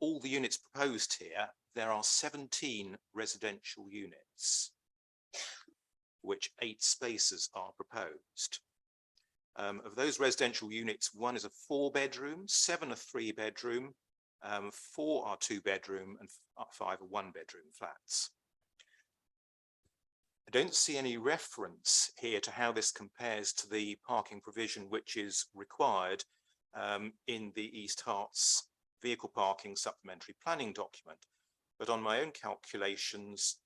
Speaker 8: all the units proposed here, there are 17 residential units, which 8 spaces are proposed. Of those residential units, 1 is a 4-bedroom, 7 are 3-bedroom, 4 are 2-bedroom, and 5 are 1-bedroom flats. I don't see any reference here to how this compares to the parking provision which is required in the East Herts vehicle parking supplementary planning document. But on my own calculations,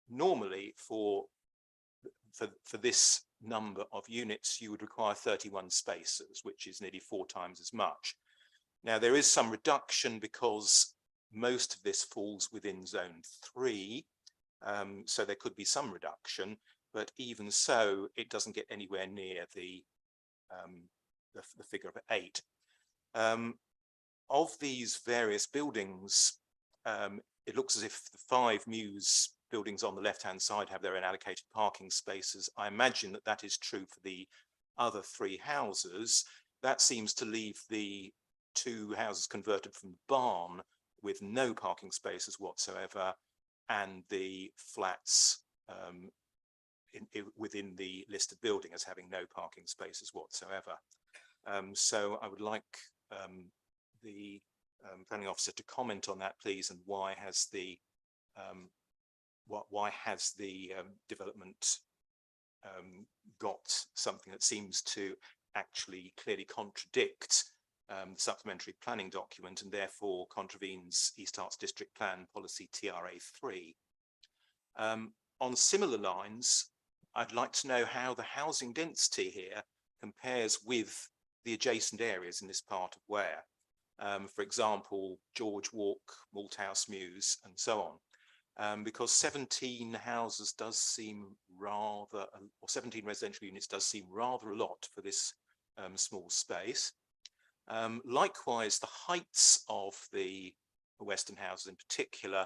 Speaker 8: normally for this number of units, you would require 31 spaces, which is nearly 4 times as much. Now, there is some reduction because most of this falls within zone 3. So there could be some reduction, but even so, it doesn't get anywhere near the figure of 8. Of these various buildings, it looks as if the 5 Mews buildings on the left-hand side have their own allocated parking spaces. I imagine that that is true for the other 3 houses. That seems to leave the 2 houses converted from barn with no parking spaces whatsoever, and the flats within the listed building as having no parking spaces whatsoever. So I would like the planning officer to comment on that, please, and why has the development got something that seems to actually clearly contradict the supplementary planning document and therefore contravenes East Herts District Plan Policy TRA3. On similar lines, I'd like to know how the housing density here compares with the adjacent areas in this part of Ware. For example, George Walk, Malthouse Mews, and so on. Because 17 houses does seem rather, or 17 residential units does seem rather a lot for this small space. Likewise, the heights of the western houses in particular,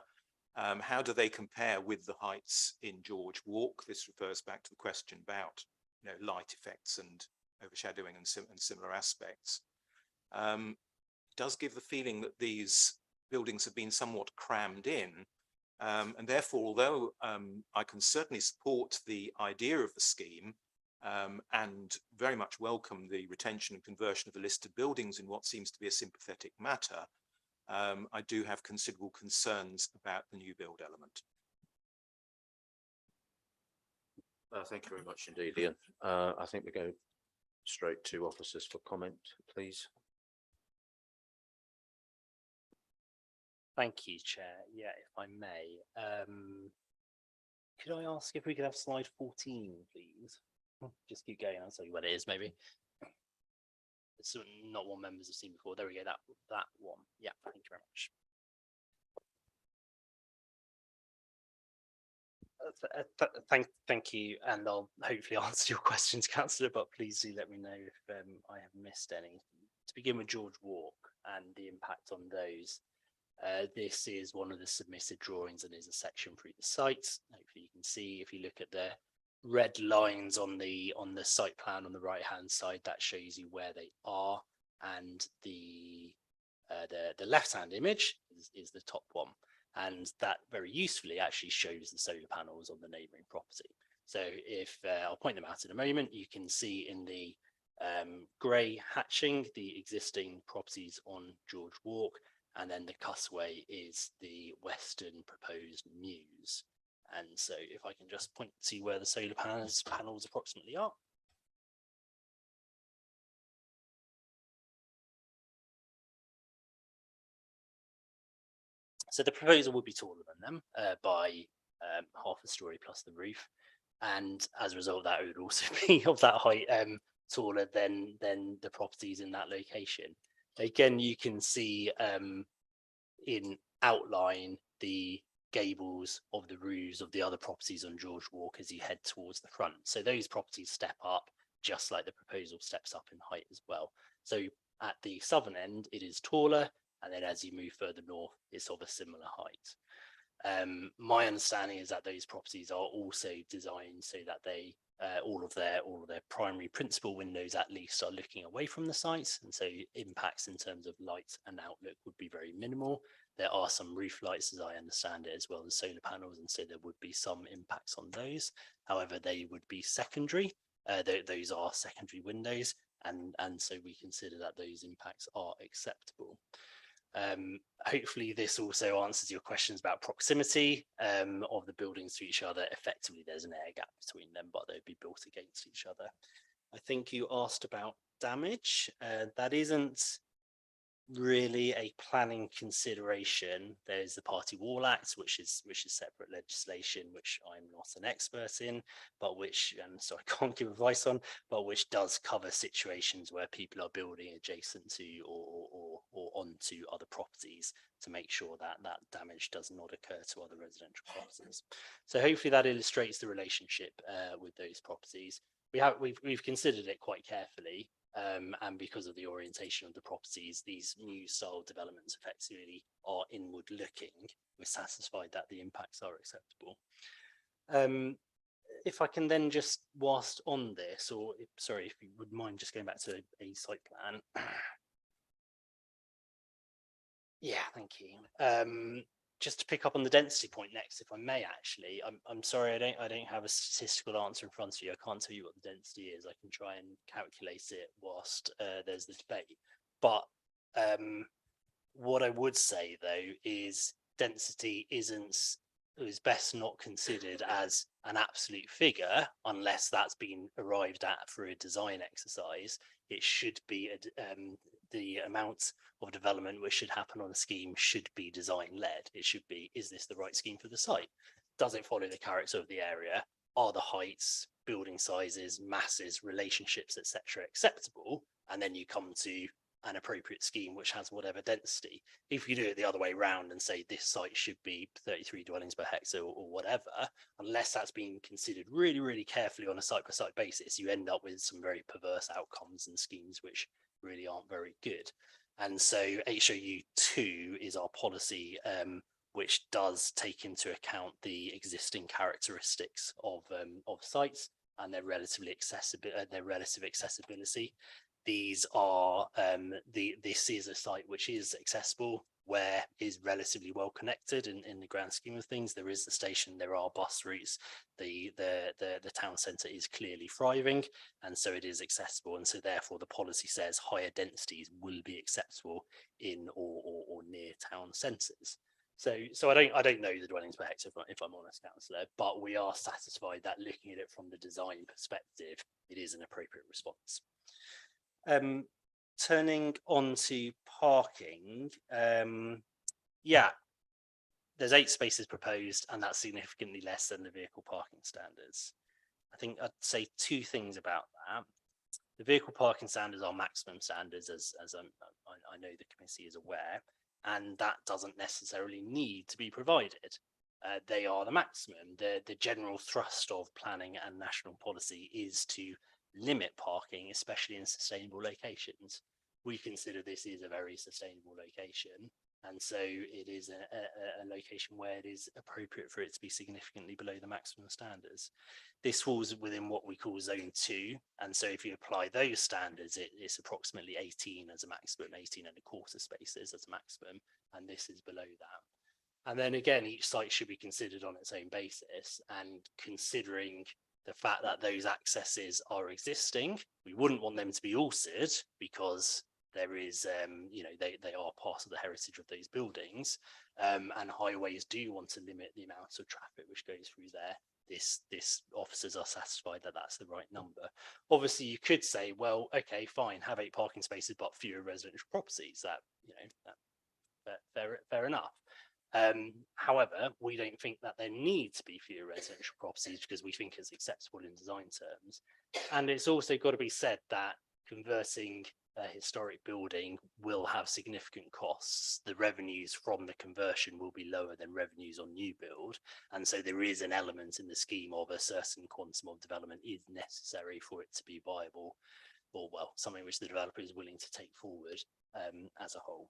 Speaker 8: how do they compare with the heights in George Walk? This refers back to the question about light effects and overshadowing and similar aspects. Does give the feeling that these buildings have been somewhat crammed in. And therefore, although I can certainly support the idea of the scheme and very much welcome the retention and conversion of the listed buildings in what seems to be a sympathetic matter, I do have considerable concerns about the new build element.
Speaker 1: Thank you very much indeed, Ian. I think we go straight to officers for comment, please.
Speaker 2: Thank you, Chair. Yeah, if I may, could I ask if we could have slide 14, please? Just keep going. I'll tell you what it is, maybe. It's not one members have seen before. There we go. That one. Yeah, thank you very much. Thank you, and I'll hopefully answer your questions, Councillor, but please do let me know if I have missed any. To begin with George Walk and the impact on those. This is one of the submitted drawings and is a section through the site. Hopefully you can see if you look at the red lines on the site plan on the right hand side, that shows you where they are, and the left hand image is the top one, and that very usefully actually shows the solar panels on the neighbouring property. So if I'll point them out in a moment, you can see in the grey hatching the existing properties on George Walk, and then the Cussway is the western proposed mews. And so if I can just point to see where the solar panels approximately are. So the proposal would be taller than them by half a storey plus the roof. And as a result of that, it would also be of that height taller than the properties in that location. Again, you can see in outline the gables of the roofs of the other properties on George Walk as you head towards the front. So those properties step up just like the proposal steps up in height as well. So at the southern end, it is taller, and then as you move further north, it's of a similar height. My understanding is that those properties are also designed so that they all of their primary principal windows at least are looking away from the sites, and so impacts in terms of light and outlook would be very minimal. There are some roof lights, as I understand it, as well as solar panels, and so there would be some impacts on those. However, they would be secondary. Those are secondary windows, and so we consider that those impacts are acceptable. Hopefully this also answers your questions about proximity of the buildings to each other. Effectively, there's an air gap between them, but they'd be built against each other. I think you asked about damage. That isn't really a planning consideration. There's the Party Wall Act, which is separate legislation, which I'm not an expert in, but which, and so I can't give advice on, but which does cover situations where people are building adjacent to or onto other properties to make sure that that damage does not occur to other residential properties. So hopefully that illustrates the relationship with those properties. We've considered it quite carefully. And because of the orientation of the properties, these new style developments effectively are inward looking. We're satisfied that the impacts are acceptable. If I can then just, whilst on this, or sorry, if you would mind just going back to a site plan. Yeah, thank you. Just to pick up on the density point next, if I may, actually, I'm sorry, I don't have a statistical answer in front of you. I can't tell you what the density is. I can try and calculate it whilst there's the debate. But what I would say though is density is best not considered as an absolute figure unless that's been arrived at through a design exercise. It should be the amount of development which should happen on a scheme should be design led. It should be, is this the right scheme for the site? Does it follow the character of the area? Are the heights, building sizes, masses, relationships, etc. acceptable? And then you come to an appropriate scheme which has whatever density. If you do it the other way around and say this site should be 33 dwellings per hectare or whatever, unless that's been considered really, really carefully on a site-by-site basis, you end up with some very perverse outcomes and schemes which really aren't very good. And so HOU 2 is our policy which does take into account the existing characteristics of sites, and their relatively accessible, their relative accessibility. These are this is a site which is accessible, where is relatively well connected in the grand scheme of things. There is the station, there are bus routes, the town centre is clearly thriving, and so it is accessible, and so therefore the policy says higher densities will be acceptable in or near town centres. So I don't know the dwellings per hectare, if I'm honest, councillor, but we are satisfied that looking at it from the design perspective, it is an appropriate response. Turning on to parking, yeah, there's 8 spaces proposed, and that's significantly less than the vehicle parking standards. I think I'd say 2 things about that. The vehicle parking standards are maximum standards, as I know the committee is aware, and that doesn't necessarily need to be provided. They are the maximum. The general thrust of planning and national policy is to limit parking, especially in sustainable locations. We consider this is a very sustainable location, and so it is a location where it is appropriate for it to be significantly below the maximum standards. This falls within what we call zone 2, and so if you apply those standards, it's approximately 18 as a maximum, 18.25 spaces as a maximum, and this is below that. And then again, each site should be considered on its own basis, and considering the fact that those accesses are existing, we wouldn't want them to be altered because there is, they are part of the heritage of those buildings, and highways do want to limit the amount of traffic which goes through there. This officers are satisfied that that's the right number. Obviously, you could say, well, okay, fine, have 8 parking spaces, but fewer residential properties. That, fair enough. However, we don't think that there need to be fewer residential properties because we think it's acceptable in design terms. And it's also got to be said that converting a historic building will have significant costs. The revenues from the conversion will be lower than revenues on new build. And so there is an element in the scheme of a certain quantum of development is necessary for it to be viable, or well, something which the developer is willing to take forward as a whole.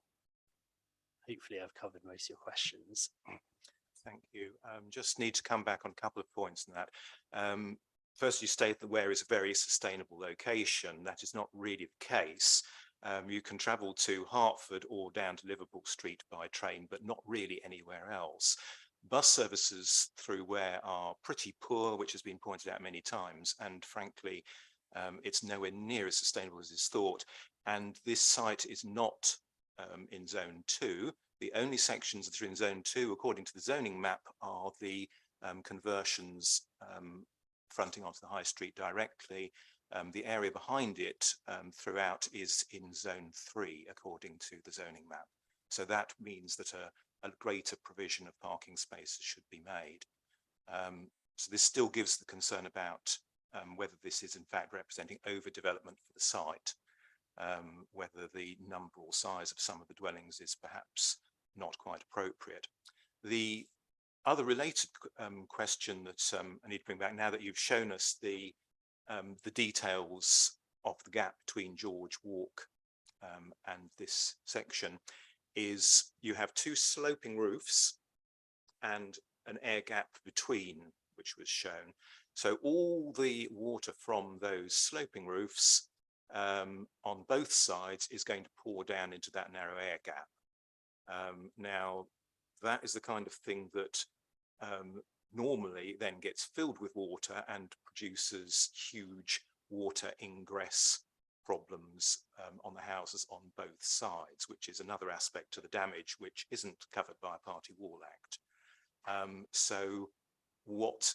Speaker 2: Hopefully I've covered most of your questions.
Speaker 8: Thank you. Just need to come back on a couple of points in that. First, you state that Ware is a very sustainable location. That is not really the case. You can travel to Hertford or down to Liverpool Street by train, but not really anywhere else. Bus services through Ware are pretty poor, which has been pointed out many times, and frankly, it's nowhere near as sustainable as is thought. And this site is not in zone 2. The only sections that are in zone 2, according to the zoning map, are the conversions fronting onto the high street directly. The area behind it throughout is in zone 3, according to the zoning map. So that means that a greater provision of parking spaces should be made. So this still gives the concern about whether this is in fact representing overdevelopment for the site. Whether the number or size of some of the dwellings is perhaps not quite appropriate. The other related question that I need to bring back, now that you've shown us the details of the gap between George Walk and this section, is you have 2 sloping roofs and an air gap between, which was shown. So all the water from those sloping roofs on both sides is going to pour down into that narrow air gap. Now, that is the kind of thing that normally then gets filled with water and produces huge water ingress problems on the houses on both sides, which is another aspect to the damage which isn't covered by a Party Wall Act. So what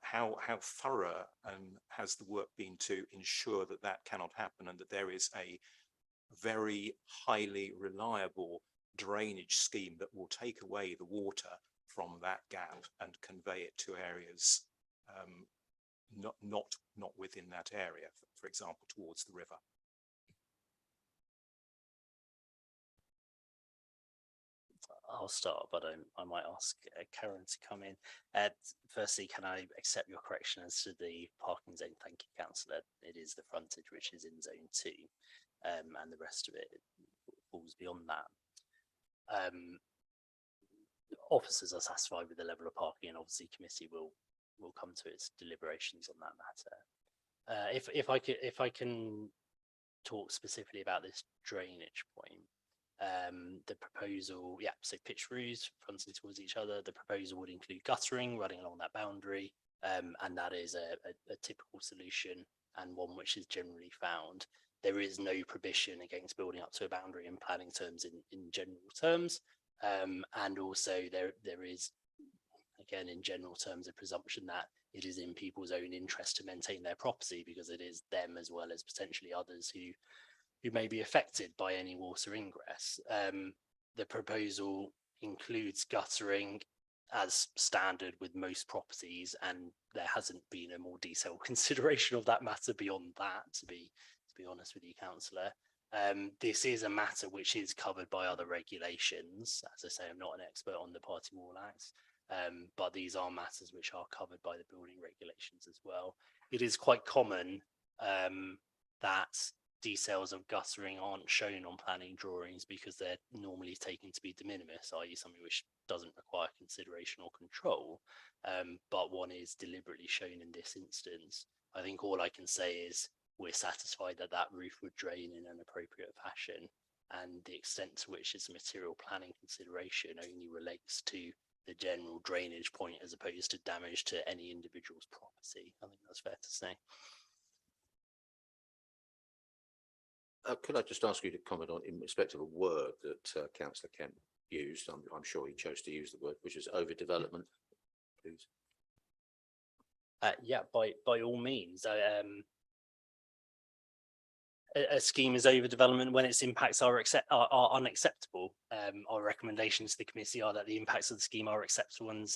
Speaker 8: how thorough has the work been to ensure that that cannot happen, and that there is a very highly reliable drainage scheme that will take away the water from that gap and convey it to areas not within that area, for example, towards the river?
Speaker 2: I'll start, but I might ask Karen to come in. Firstly, can I accept your correction as to the parking zone? Thank you, councillor. It is the frontage which is in zone 2, and the rest of it falls beyond that. Officers are satisfied with the level of parking, and obviously committee will will come to its deliberations on that matter. If I can talk specifically about this drainage point, the proposal, yeah, so pitch roofs fronting towards each other. The proposal would include guttering running along that boundary, and that is a typical solution and one which is generally found. There is no prohibition against building up to a boundary in planning terms in general terms, and also there is, again, in general terms, a presumption that it is in people's own interest to maintain their property, because it is them as well as potentially others who may be affected by any water ingress. The proposal includes guttering as standard with most properties, and there hasn't been a more detailed consideration of that matter beyond that, to be honest with you, councillor. This is a matter which is covered by other regulations. As I say, I'm not an expert on the Party Wall Acts, but these are matters which are covered by the building regulations as well. It is quite common that details of guttering aren't shown on planning drawings because they're normally taken to be de minimis, i.e. something which doesn't require consideration or control, but one is deliberately shown in this instance. I think all I can say is we're satisfied that that roof would drain in an appropriate fashion, and the extent to which it's a material planning consideration only relates to the general drainage point as opposed to damage to any individual's property. I think that's fair to say.
Speaker 1: Could I just ask you to comment on, in respect of a word that Councillor Kemp used? I'm sure he chose to use the word, which is overdevelopment, please.
Speaker 2: Yeah, by all means. A scheme is overdevelopment when its impacts are unacceptable. Our recommendations to the committee are that the impacts of the scheme are acceptable, and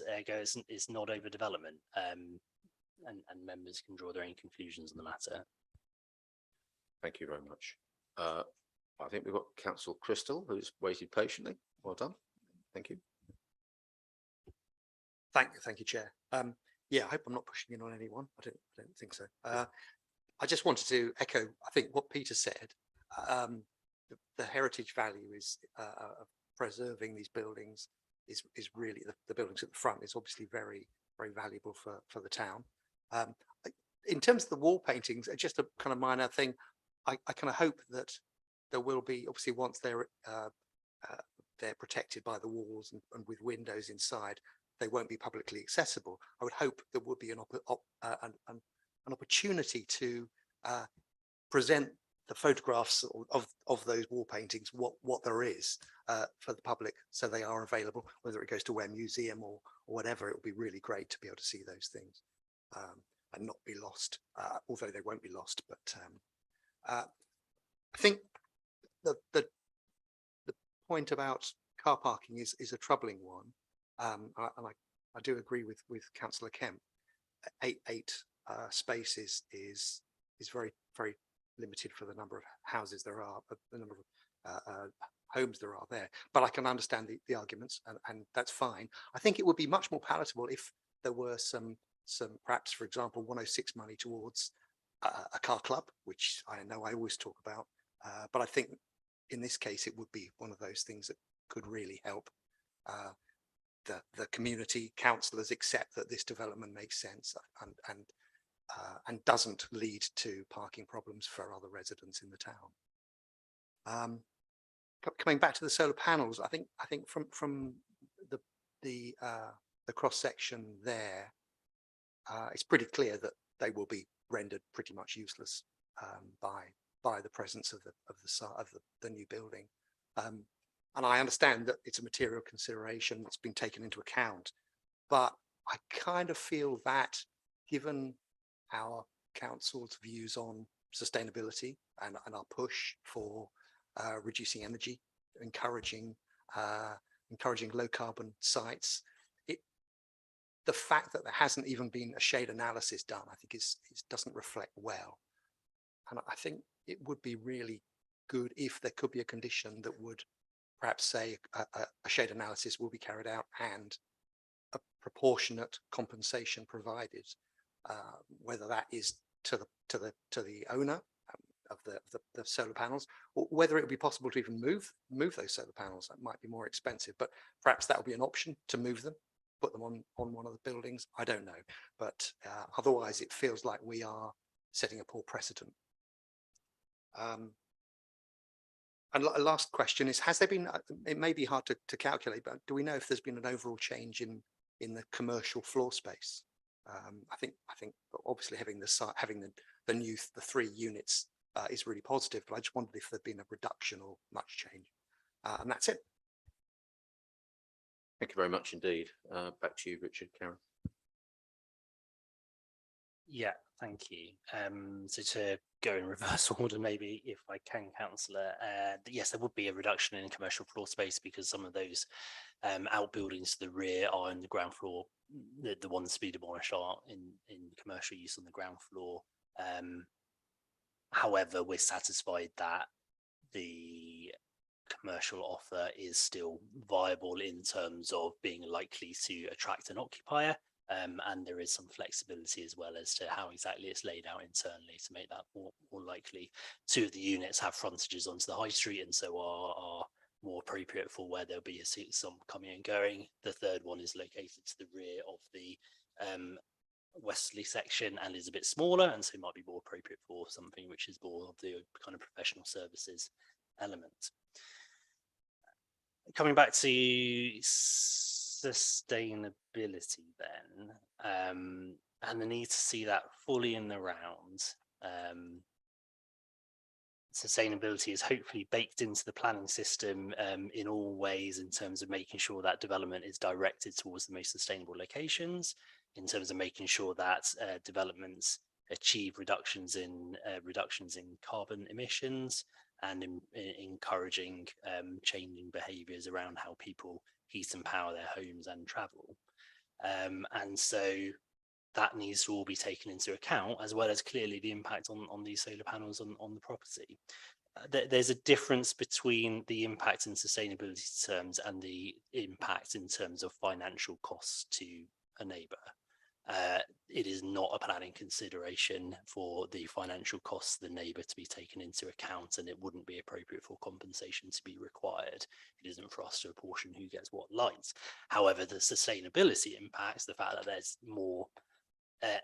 Speaker 2: it's not overdevelopment. And members can draw their own conclusions on the matter.
Speaker 1: Thank you very much. I think we've got Councillor Crystal, who's waited patiently. Well done. Thank you.
Speaker 9: Thank you, Chair. Yeah, I hope I'm not pushing in on anyone. I don't think so. I just wanted to echo, I think, what Peter said. The heritage value is of preserving these buildings is really the buildings at the front is obviously very, very valuable for the town. In terms of the wall paintings, just a kind of minor thing. I kind of hope that there will be, obviously, once they're protected by the walls and with windows inside, they won't be publicly accessible. I would hope there would be an opportunity to present the photographs of those wall paintings, what there is for the public, so they are available, whether it goes to Ware Museum or whatever. It would be really great to be able to see those things and not be lost, although they won't be lost. But I think the point about car parking is a troubling one, and I do agree with Councillor Kemp. Eight spaces is very, very limited for the number of houses there are, the number of homes there are there. But I can understand the arguments, and that's fine. I think it would be much more palatable if there were some perhaps, for example, 106 money towards a car club, which I know I always talk about, but I think in this case it would be one of those things that could really help the community councillors accept that this development makes sense and doesn't lead to parking problems for other residents in the town. Coming back to the solar panels, I think from the cross section there, it's pretty clear that they will be rendered pretty much useless by the presence of the new building. And I understand that it's a material consideration that's been taken into account, but I kind of feel that given our council's views on sustainability and our push for reducing energy, encouraging low carbon sites, the fact that there hasn't even been a shade analysis done, I think doesn't reflect well. And I think it would be really good if there could be a condition that would perhaps say a shade analysis will be carried out and a proportionate compensation provided, whether that is to the owner of the solar panels, or whether it would be possible to even move those solar panels. That might be more expensive, but perhaps that would be an option to move them. put them on one of the buildings. I don't know, but otherwise it feels like we are setting a poor precedent. And last question is, has there been, it may be hard to calculate, but do we know if there's been an overall change in the commercial floor space? I think obviously having the 3 units is really positive, but I just wondered if there'd been a reduction or much change. And that's it.
Speaker 1: Thank you very much indeed. Back to you, Richard, Karen.
Speaker 2: Yeah, thank you. So to go in reverse order, maybe if I can, councillor, yes, there would be a reduction in commercial floor space because some of those outbuildings to the rear are in the ground floor. The ones to be demolished are in commercial use on the ground floor. However, we're satisfied that the commercial offer is still viable in terms of being likely to attract an occupier. And there is some flexibility as well as to how exactly it's laid out internally to make that more likely. 2 of the units have frontages onto the high street and so are more appropriate for where there'll be some coming and going. The 3rd one is located to the rear of the westerly section and is a bit smaller, and so might be more appropriate for something which is more of the kind of professional services element. Coming back to sustainability then, and the need to see that fully in the round. Sustainability is hopefully baked into the planning system in all ways, in terms of making sure that development is directed towards the most sustainable locations, in terms of making sure that developments achieve reductions in carbon emissions, and encouraging changing behaviours around how people heat and power their homes and travel. And so that needs to all be taken into account, as well as clearly the impact on these solar panels on the property. There's a difference between the impact in sustainability terms and the impact in terms of financial costs to a neighbour. It is not a planning consideration for the financial costs of the neighbour to be taken into account, and it wouldn't be appropriate for compensation to be required. It isn't for us to apportion who gets what lights. However, the sustainability impacts, the fact that there's more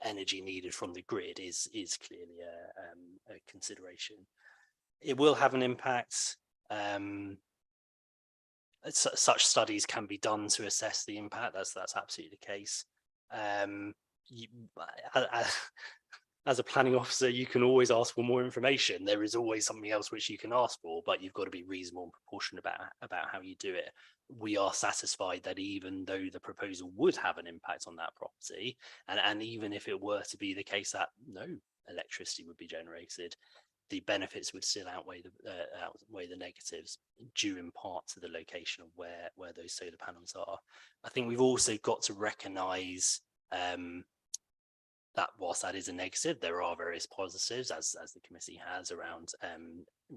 Speaker 2: energy needed from the grid is clearly a consideration. It will have an impact. Such studies can be done to assess the impact. That's absolutely the case. As a planning officer, you can always ask for more information. There is always something else which you can ask for, but you've got to be reasonable and proportionate about how you do it. We are satisfied that even though the proposal would have an impact on that property, and even if it were to be the case that no electricity would be generated, the benefits would still outweigh the negatives, due in part to the location of where those solar panels are. I think we've also got to recognise that whilst that is a negative, there are various positives, as the committee has, around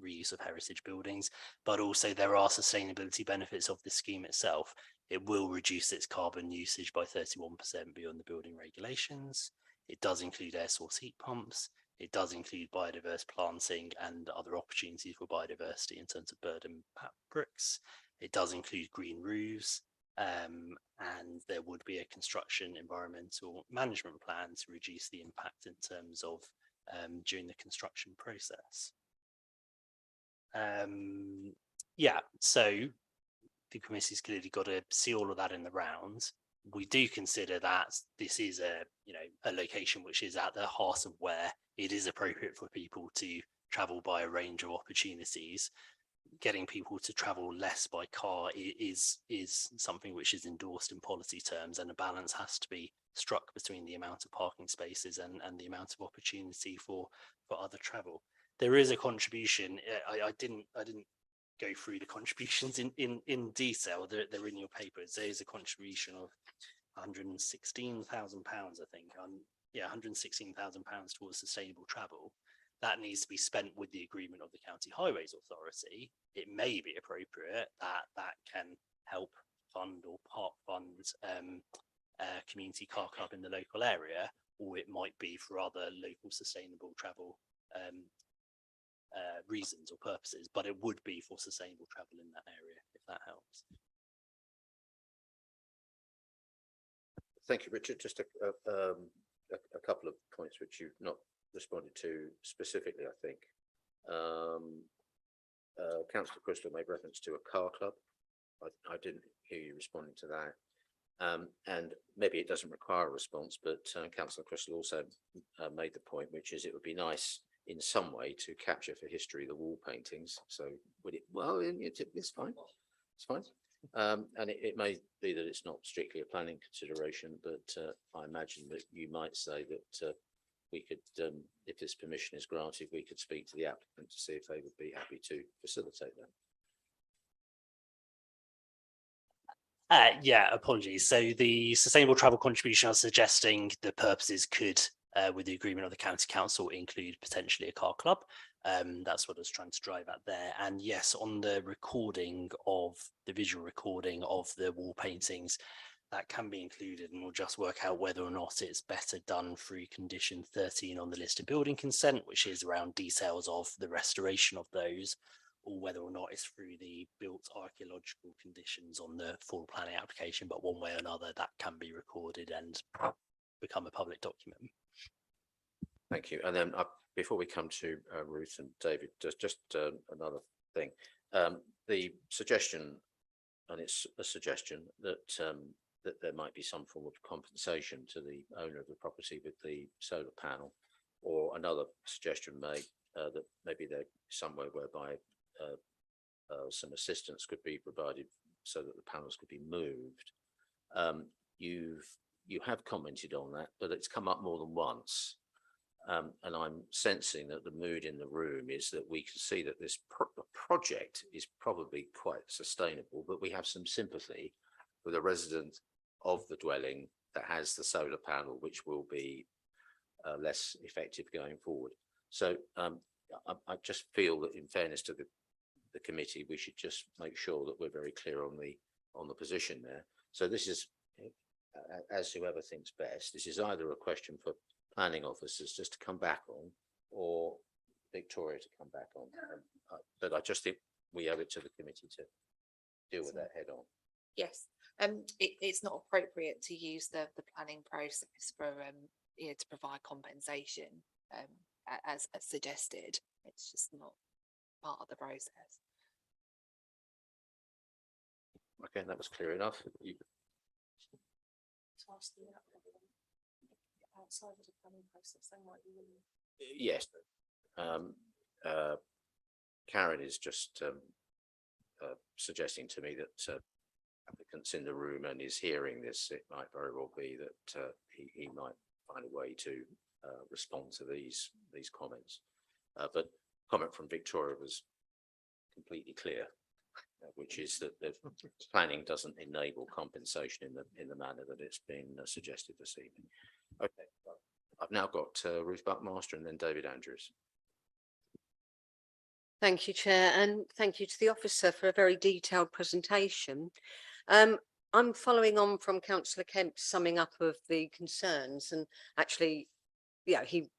Speaker 2: reuse of heritage buildings, but also there are sustainability benefits of the scheme itself. It will reduce its carbon usage by 31% beyond the building regulations. It does include air source heat pumps. It does include biodiverse planting and other opportunities for biodiversity in terms of bird and pat bricks. It does include green roofs, and there would be a construction environmental management plan to reduce the impact in terms of during the construction process. Yeah, so the committee's clearly got to see all of that in the round. We do consider that this is a location which is at the heart of where it is appropriate for people to travel by a range of opportunities. Getting people to travel less by car is something which is endorsed in policy terms, and a balance has to be struck between the amount of parking spaces and the amount of opportunity for other travel. There is a contribution. I didn't go through the contributions in detail. They're in your papers. There is a contribution of £116,000, I think. £116,000 towards sustainable travel. That needs to be spent with the agreement of the County Highways Authority. It may be appropriate that can help fund or part fund a community car club in the local area, or it might be for other local sustainable travel reasons or purposes, but it would be for sustainable travel in that area, if that helps.
Speaker 1: Thank you, Richard. Just a couple of points which you've not responded to specifically, I think. Councillor Crystal made reference to a car club. I didn't hear you responding to that. And maybe it doesn't require a response, but Councillor Crystal also made the point, which is it would be nice in some way to capture for history the wall paintings. So would it? Well, it's fine. It's fine. And it may be that it's not strictly a planning consideration, but I imagine that you might say that we could, if this permission is granted, we could speak to the applicant to see if they would be happy to facilitate that.
Speaker 2: Yeah, apologies. So the sustainable travel contribution I was suggesting the purposes could, with the agreement of the county council, include potentially a car club. That's what I was trying to drive at there. And yes, on the recording of the visual recording of the wall paintings, that can be included, and we'll just work out whether or not it's better done through condition 13 on the list of building consent, which is around details of the restoration of those, or whether or not it's through the built archaeological conditions on the full planning application. But one way or another, that can be recorded and become a public document.
Speaker 1: Thank you. And then before we come to Ruth and David, just another thing. The suggestion, and it's a suggestion that that there might be some form of compensation to the owner of the property with the solar panel, or another suggestion made that maybe there somewhere whereby some assistance could be provided so that the panels could be moved. You have commented on that, but it's come up more than once. And I'm sensing that the mood in the room is that we can see that this project is probably quite sustainable, but we have some sympathy for the resident of the dwelling that has the solar panel, which will be less effective going forward. So I just feel that, in fairness to the committee, we should just make sure that we're very clear on the position there. So this is, as whoever thinks best, this is either a question for planning officers just to come back on, or Victoria to come back on. But I just think we owe it to the committee to deal with that head on.
Speaker 7: Yes, it's not appropriate to use the planning process for to provide compensation as suggested. It's just not part of the process.
Speaker 1: Okay, that was clear enough.
Speaker 6: Outside of the planning process, they might be willing.
Speaker 1: Yes. Karen is just suggesting to me that applicants in the room and is hearing this, it might very well be that he might find a way to respond to these comments. But comment from Victoria was completely clear, which is that the planning doesn't enable compensation in the manner that it's been suggested this evening. Okay, I've now got Ruth Buckmaster and then David Andrews.
Speaker 10: Thank you, Chair, and thank you to the officer for a very detailed presentation. I'm following on from Councillor Kemp's summing up of the concerns, and actually, yeah, he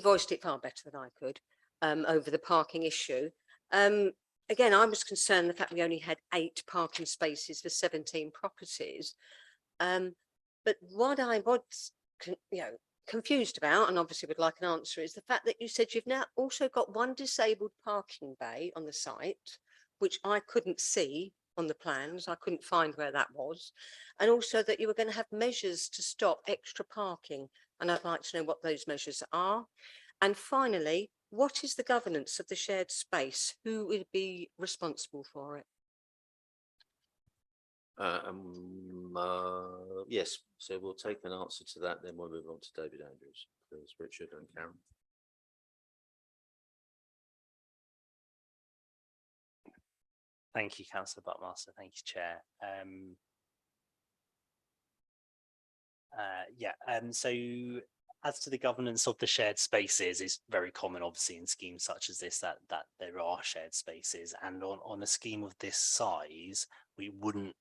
Speaker 10: voiced it far better than I could over the parking issue. Again, I was concerned the fact we only had 8 parking spaces for 17 properties. But what I was confused about, and obviously would like an answer, is the fact that you said you've now also got 1 disabled parking bay on the site, which I couldn't see on the plans. I couldn't find where that was. And also that you were going to have measures to stop extra parking. And I'd like to know what those measures are. And finally, what is the governance of the shared space? Who will be responsible for it?
Speaker 1: Yes, so we'll take an answer to that, then we'll move on to David Andrews. Please, Richard and Karen.
Speaker 2: Thank you, Councillor Buckmaster. Thank you, Chair. So as to the governance of the shared spaces, it's very common, obviously, in schemes such as this that there are shared spaces, and on a scheme of this size, we wouldn't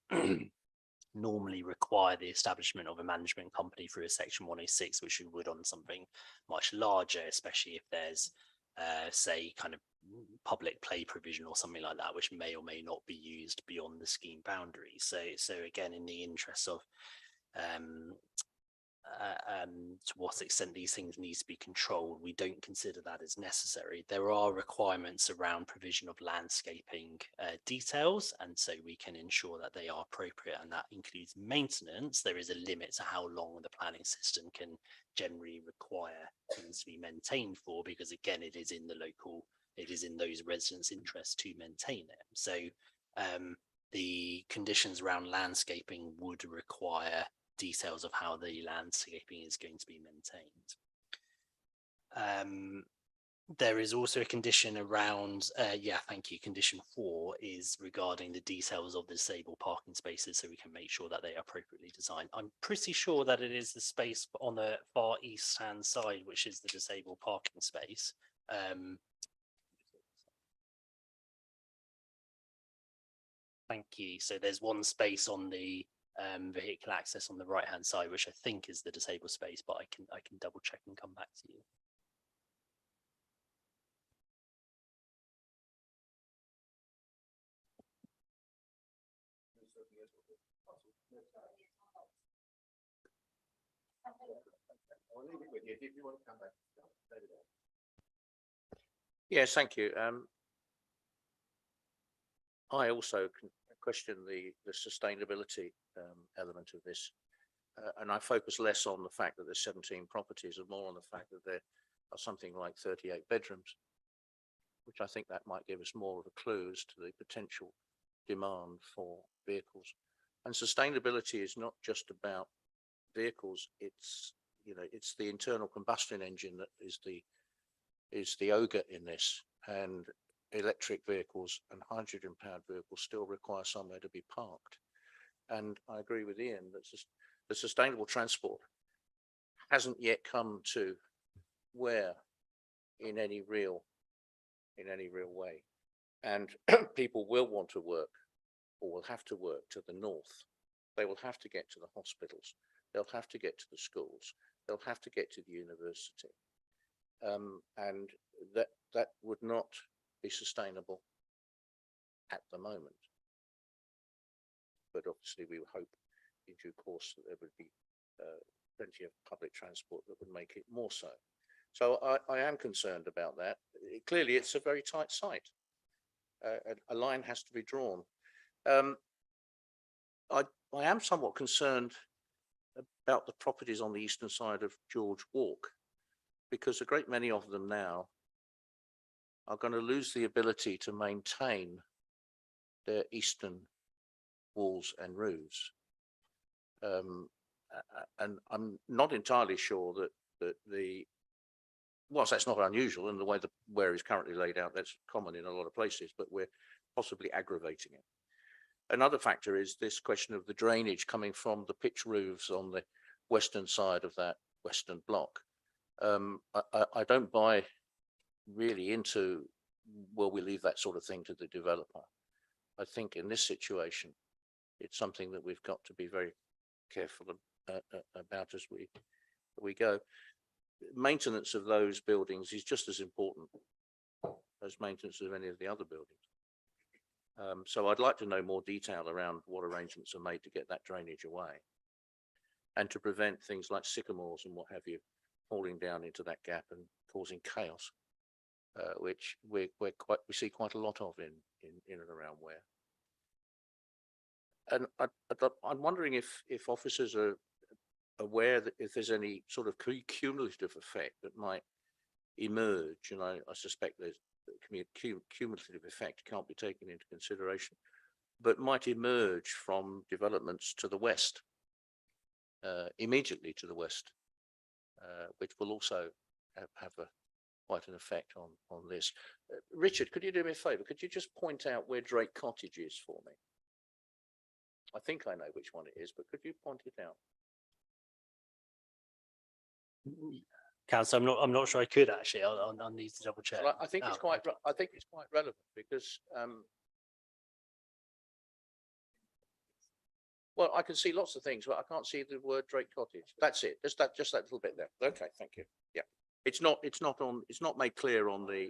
Speaker 2: normally require the establishment of a management company through a Section 106, which we would on something much larger, especially if there's say kind of public play provision or something like that, which may or may not be used beyond the scheme boundaries. So again, in the interest of to what extent these things need to be controlled, we don't consider that as necessary. There are requirements around provision of landscaping details, and so we can ensure that they are appropriate, and that includes maintenance. There is a limit to how long the planning system can generally require things to be maintained for, because again, it is in those residents' interest to maintain it. So the conditions around landscaping would require details of how the landscaping is going to be maintained. There is also a condition around, thank you. Condition 4 is regarding the details of the disabled parking spaces, so we can make sure that they are appropriately designed. I'm pretty sure that it is the space on the far east hand side, which is the disabled parking space. Thank you. So there's one space on the vehicle access on the right hand side, which I think is the disabled space, but I can double check and come back to you.
Speaker 11: Yes, thank you. I also question the sustainability element of this. And I focus less on the fact that there's 17 properties and more on the fact that there are something like 38 bedrooms, which I think that might give us more of a clue as to the potential demand for vehicles. And sustainability is not just about vehicles, it's the internal combustion engine that is the ogre in this, and electric vehicles and hydrogen powered vehicles still require somewhere to be parked. And I agree with Ian that the sustainable transport hasn't yet come to where in any real way. And people will want to work, or will have to work, to the north. They will have to get to the hospitals. They'll have to get to the schools. They'll have to get to the university. And that would not be sustainable at the moment. But obviously we hope in due course that there would be plenty of public transport that would make it more so. So I am concerned about that. Clearly it's a very tight site. A line has to be drawn. I am somewhat concerned about the properties on the eastern side of George Walk, because a great many of them now are going to lose the ability to maintain their eastern walls and roofs. And I'm not entirely sure that whilst that's not unusual in the way where it's currently laid out, that's common in a lot of places, but we're possibly aggravating it. Another factor is this question of the drainage coming from the pitch roofs on the western side of that western block. I don't buy really into, well, we leave that sort of thing to the developer. I think in this situation, it's something that we've got to be very careful about as we go. Maintenance of those buildings is just as important as maintenance of any of the other buildings. So I'd like to know more detail around what arrangements are made to get that drainage away and to prevent things like sycamores and what have you falling down into that gap and causing chaos, which we see quite a lot of in and around Ware. And I'm wondering if officers are aware that if there's any sort of cumulative effect that might emerge, and I suspect there's cumulative effect can't be taken into consideration, but might emerge from developments to the west, immediately to the west, which will also have quite an effect on this. Richard, could you do me a favour? Could you just point out where Drake Cottage is for me? I think I know which one it is, but could you point it out?
Speaker 2: Councillor, I'm not sure I could actually. I'll need to double check.
Speaker 11: Well, I think it's quite relevant because well, I can see lots of things, but I can't see the word Drake Cottage. That's it. Just that little bit there. Okay, thank you. Yeah, it's not made clear on the.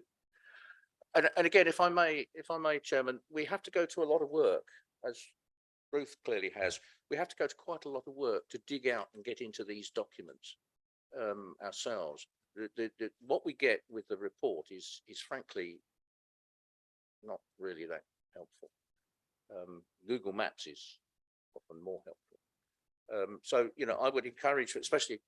Speaker 11: And again, if I may, Chairman, we have to go to a lot of work, as Ruth clearly has, we have to go to quite a lot of work to dig out and get into these documents ourselves. What we get with the report is frankly not really that helpful. Google Maps is often more helpful. So, you know, I would encourage, especially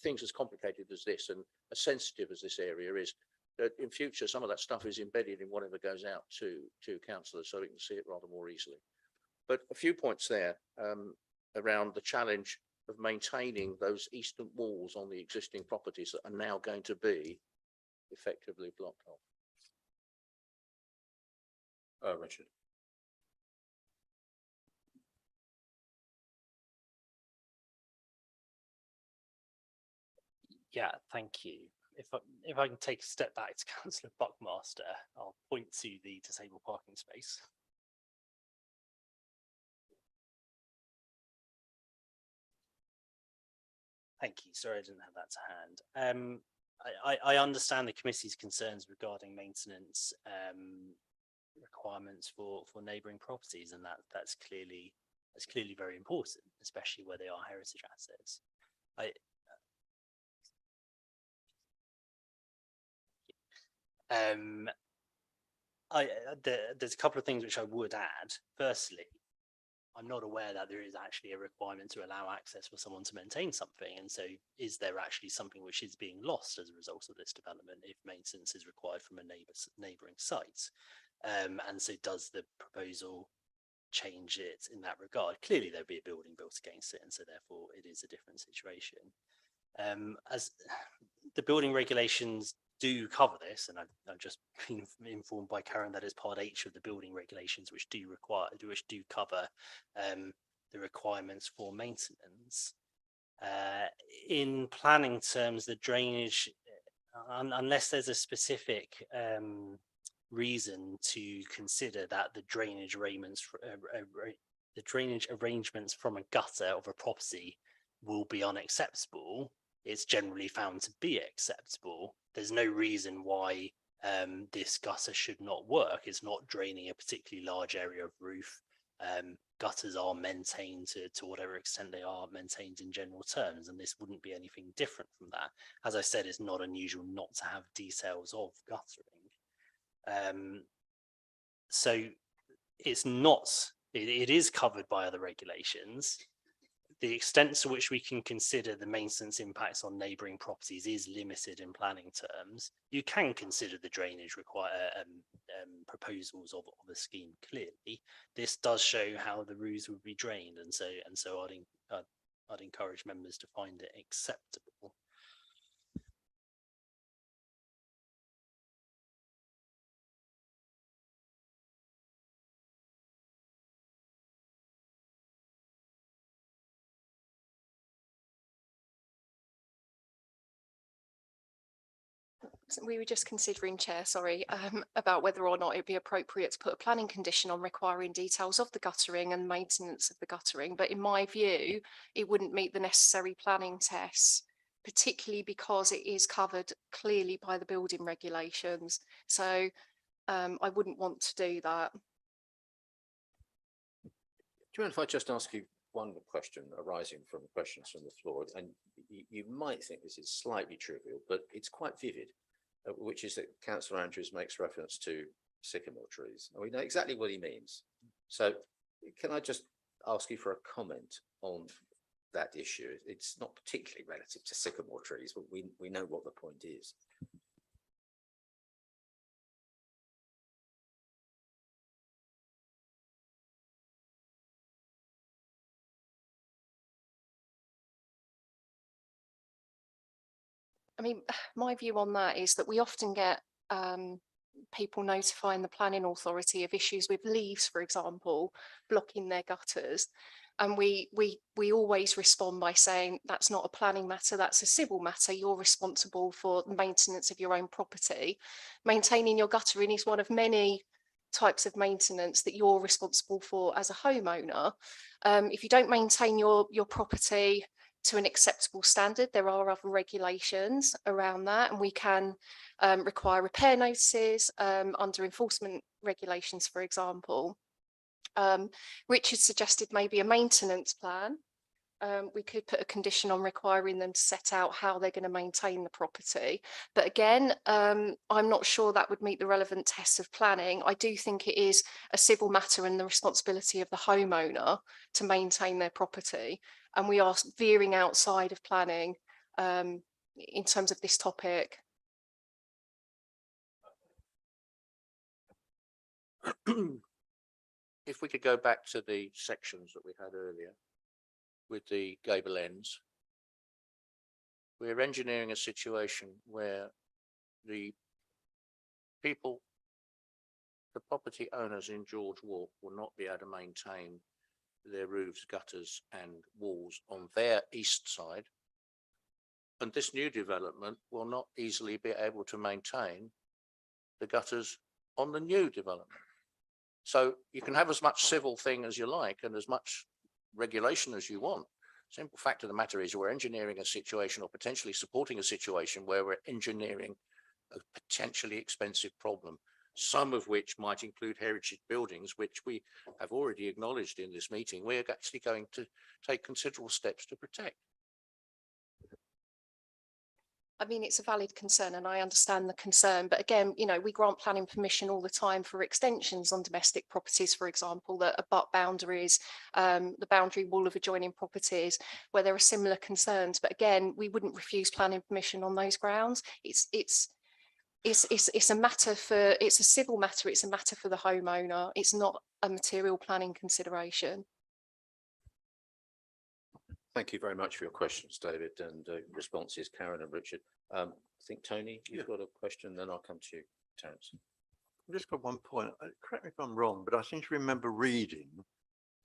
Speaker 11: things as complicated as this and as sensitive as this area is, that in future some of that stuff is embedded in whatever goes out to councillors so we can see it rather more easily. But a few points there around the challenge of maintaining those eastern walls on the existing properties that are now going to be effectively blocked off.
Speaker 1: Richard.
Speaker 2: Yeah, thank you. If I can take a step back to Councillor Buckmaster, I'll point to the disabled parking space. Thank you. Sorry, I didn't have that to hand. I understand the committee's concerns regarding maintenance requirements for neighbouring properties, and that's clearly very important, especially where they are heritage assets. There's a couple of things which I would add. Firstly, I'm not aware that there is actually a requirement to allow access for someone to maintain something. And so is there actually something which is being lost as a result of this development if maintenance is required from a neighbouring site? And so does the proposal change it in that regard? Clearly there'd be a building built against it, and so therefore it is a different situation. As the building regulations do cover this, and I've just been informed by Karen that is part H of the building regulations, which do cover the requirements for maintenance. In planning terms, the drainage, unless there's a specific reason to consider that the drainage arrangements from a gutter of a property will be unacceptable, it's generally found to be acceptable. There's no reason why this gutter should not work. It's not draining a particularly large area of roof. Gutters are maintained to whatever extent they are maintained in general terms, and this wouldn't be anything different from that. As I said, it's not unusual not to have details of guttering. So it's not, it is covered by other regulations. The extent to which we can consider the maintenance impacts on neighbouring properties is limited in planning terms. You can consider the drainage proposals of a scheme clearly. This does show how the roofs would be drained, and so I'd encourage members to find it acceptable.
Speaker 6: We were just considering, Chair, sorry, about whether or not it'd be appropriate to put a planning condition on requiring details of the guttering and maintenance of the guttering. But in my view, it wouldn't meet the necessary planning tests, particularly because it is covered clearly by the building regulations. So I wouldn't want to do that.
Speaker 1: Do you mind if I just ask you one question arising from questions from the floor? And you might think this is slightly trivial, but it's quite vivid, which is that Councillor Andrews makes reference to sycamore trees. And we know exactly what he means. So can I just ask you for a comment on that issue? It's not particularly relative to sycamore trees, but we know what the point is.
Speaker 6: I mean, my view on that is that we often get people notifying the planning authority of issues with leaves, for example, blocking their gutters. And we always respond by saying that's not a planning matter, that's a civil matter. You're responsible for the maintenance of your own property. Maintaining your guttering is one of many types of maintenance that you're responsible for as a homeowner. If you don't maintain your property to an acceptable standard, there are other regulations around that, and we can require repair notices under enforcement regulations, for example. Richard suggested maybe a maintenance plan. We could put a condition on requiring them to set out how they're going to maintain the property. But again, I'm not sure that would meet the relevant tests of planning. I do think it is a civil matter and the responsibility of the homeowner to maintain their property. And we are veering outside of planning in terms of this topic.
Speaker 11: If we could go back to the sections that we had earlier with the gable ends. We're engineering a situation where the people, the property owners in George Walk will not be able to maintain their roofs, gutters and walls on their east side. And this new development will not easily be able to maintain the gutters on the new development. So you can have as much civil thing as you like and as much regulation as you want. Simple fact of the matter is we're engineering a situation or potentially supporting a situation where we're engineering a potentially expensive problem, some of which might include heritage buildings, which we have already acknowledged in this meeting. We're actually going to take considerable steps to protect.
Speaker 6: I mean, it's a valid concern and I understand the concern, but again, you know, we grant planning permission all the time for extensions on domestic properties, for example, that abut boundaries, the boundary wall of adjoining properties where there are similar concerns. But again, we wouldn't refuse planning permission on those grounds. It's a matter for, it's a civil matter. It's a matter for the homeowner. It's not a material planning consideration.
Speaker 1: Thank you very much for your questions, David, and responses, Karen and Richard. I think, Tony, you've got a question, then I'll come to you, Terence.
Speaker 12: I've just got one point. Correct me if I'm wrong, but I seem to remember reading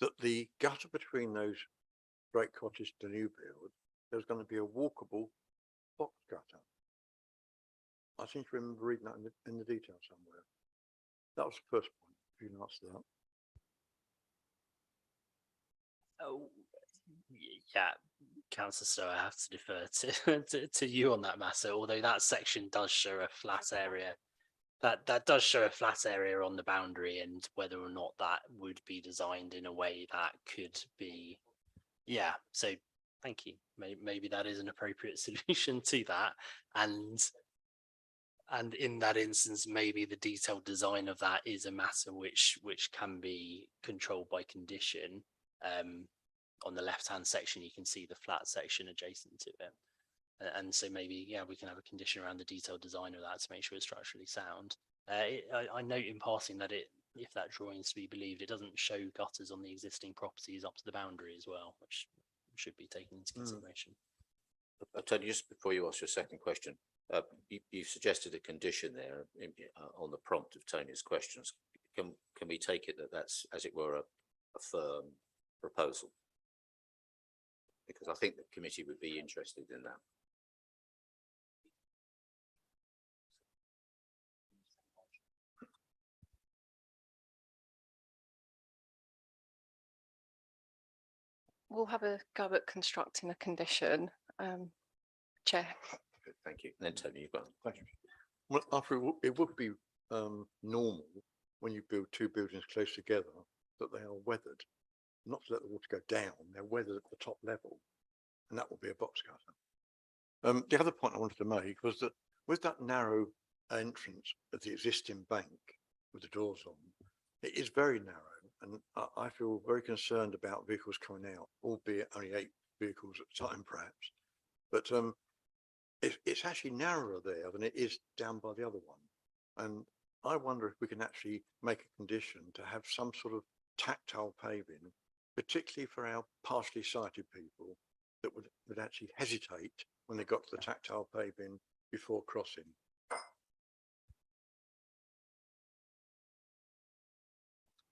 Speaker 12: that the gutter between those Great Cottage to new build, there's going to be a walkable box gutter. I seem to remember reading that in the detail somewhere. That was the first point. If you can answer that.
Speaker 2: Oh, yeah, Councillor Stowe, I have to defer to you on that matter, although that section does show a flat area. That does show a flat area on the boundary, and whether or not that would be designed in a way that could be, yeah, so thank you. Maybe that is an appropriate solution to that. And in that instance, maybe the detailed design of that is a matter which can be controlled by condition. On the left-hand section, you can see the flat section adjacent to it. And so maybe, yeah, we can have a condition around the detailed design of that to make sure it's structurally sound. I note in passing that if that drawing is to be believed, it doesn't show gutters on the existing properties up to the boundary as well, which should be taken into consideration.
Speaker 1: Tony, just before you ask your second question, you suggested a condition there on the prompt of Tony's questions. Can we take it that that's, as it were, a firm proposal? Because I think the committee would be interested in that.
Speaker 6: We'll have a go at constructing a condition, Chair.
Speaker 1: Good, thank you. And then Tony, you've got a question.
Speaker 12: Well, after it would be normal when you build two buildings close together that they are weathered, not to let the water go down. They're weathered at the top level, and that will be a box cutter. The other point I wanted to make was that with that narrow entrance of the existing bank with the doors on, it is very narrow, and I feel very concerned about vehicles coming out, albeit only 8 vehicles at a time, perhaps. But it's actually narrower there than it is down by the other one. And I wonder if we can actually make a condition to have some sort of tactile paving, particularly for our partially sighted people that would actually hesitate when they got to the tactile paving before crossing.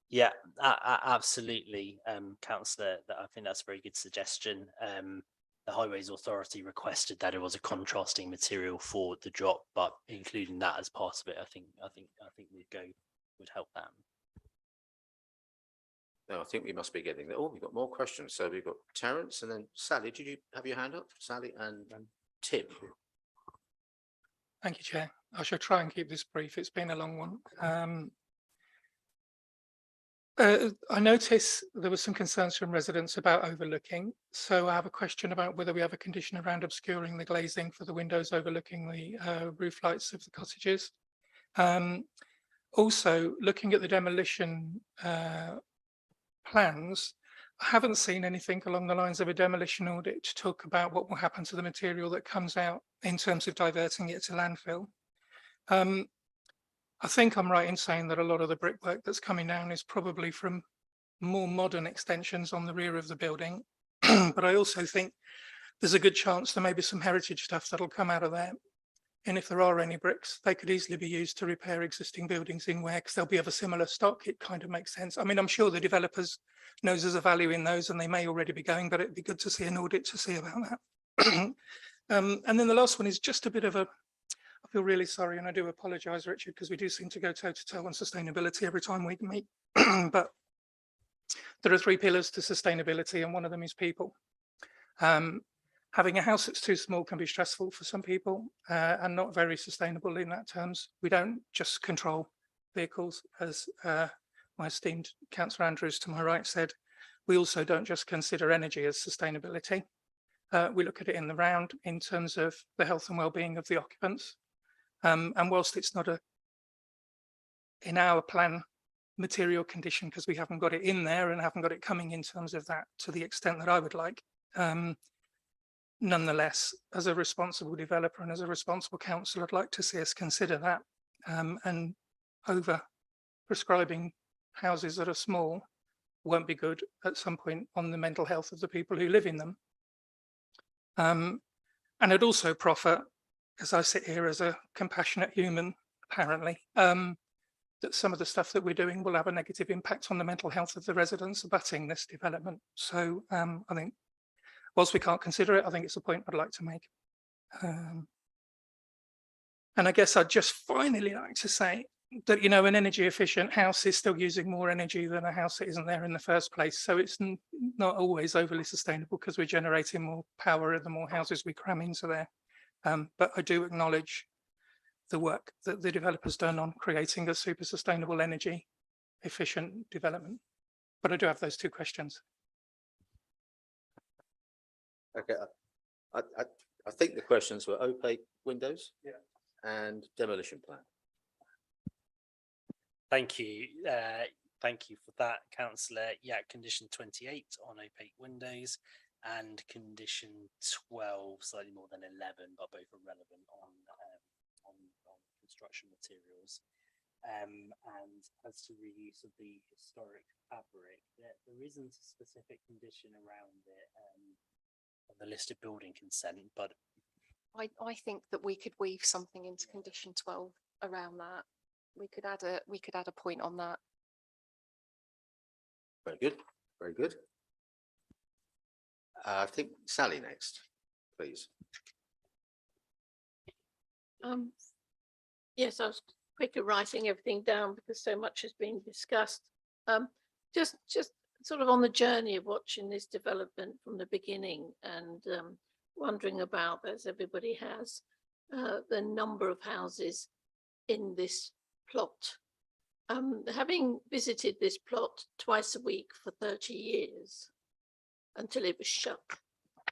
Speaker 2: Yeah, absolutely, Councillor. I think that's a very good suggestion. The Highways Authority requested that it was a contrasting material for the drop, but including that as part of it, I think would help that.
Speaker 1: No, I think we must be getting there. Oh, we've got more questions. So we've got Terence and then Sally. Did you have your hand up? Sally and Tim.
Speaker 5: Thank you, Chair. I shall try and keep this brief. It's been a long one. I notice there were some concerns from residents about overlooking. So I have a question about whether we have a condition around obscuring the glazing for the windows overlooking the roof lights of the cottages. Also, looking at the demolition plans, I haven't seen anything along the lines of a demolition audit to talk about what will happen to the material that comes out in terms of diverting it to landfill. I think I'm right in saying that a lot of the brickwork that's coming down is probably from more modern extensions on the rear of the building. But I also think there's a good chance there may be some heritage stuff that'll come out of there. And if there are any bricks, they could easily be used to repair existing buildings in where, because they'll be of a similar stock, it kind of makes sense. I mean, I'm sure the developers knows there's a value in those and they may already be going, but it'd be good to see an audit to see about that. And then the last one is just a bit of a, I feel really sorry, and I do apologise, Richard, because we do seem to go toe to toe on sustainability every time we meet. But there are 3 pillars to sustainability, and one of them is people. Having a house that's too small can be stressful for some people and not very sustainable in that terms. We don't just control vehicles, as my esteemed Councillor Andrews to my right said. We also don't just consider energy as sustainability. We look at it in the round in terms of the health and well-being of the occupants. And whilst it's not in our plan material condition, because we haven't got it in there and haven't got it coming in terms of that to the extent that I would like, nonetheless, as a responsible developer and as a responsible council, I'd like to see us consider that, and over prescribing houses that are small won't be good at some point on the mental health of the people who live in them. And I'd also proffer, as I sit here as a compassionate human, apparently, that some of the stuff that we're doing will have a negative impact on the mental health of the residents abutting this development. So I think, whilst we can't consider it, I think it's a point I'd like to make. And I guess I'd just finally like to say that, you know, an energy efficient house is still using more energy than a house that isn't there in the first place. So it's not always overly sustainable because we're generating more power the more houses we cram into there. But I do acknowledge the work that the developer's done on creating a super sustainable energy efficient development. But I do have those 2 questions.
Speaker 1: Okay, I think the questions were opaque windows and demolition plan.
Speaker 2: Thank you. Thank you for that, Councillor. Yeah, condition 28 on opaque windows and condition 12, slightly more than 11, but both are relevant on construction materials. And as to reuse of the historic fabric, there isn't a specific condition around it on the listed building consent, but
Speaker 6: I think that we could weave something into condition 12 around that. We could add a point on that.
Speaker 1: Very good, very good. I think Sally next, please.
Speaker 13: Yes, I was quickly writing everything down because so much has been discussed. Just sort of on the journey of watching this development from the beginning and wondering about, as everybody has, the number of houses in this plot. Having visited this plot twice a week for 30 years until it was shut,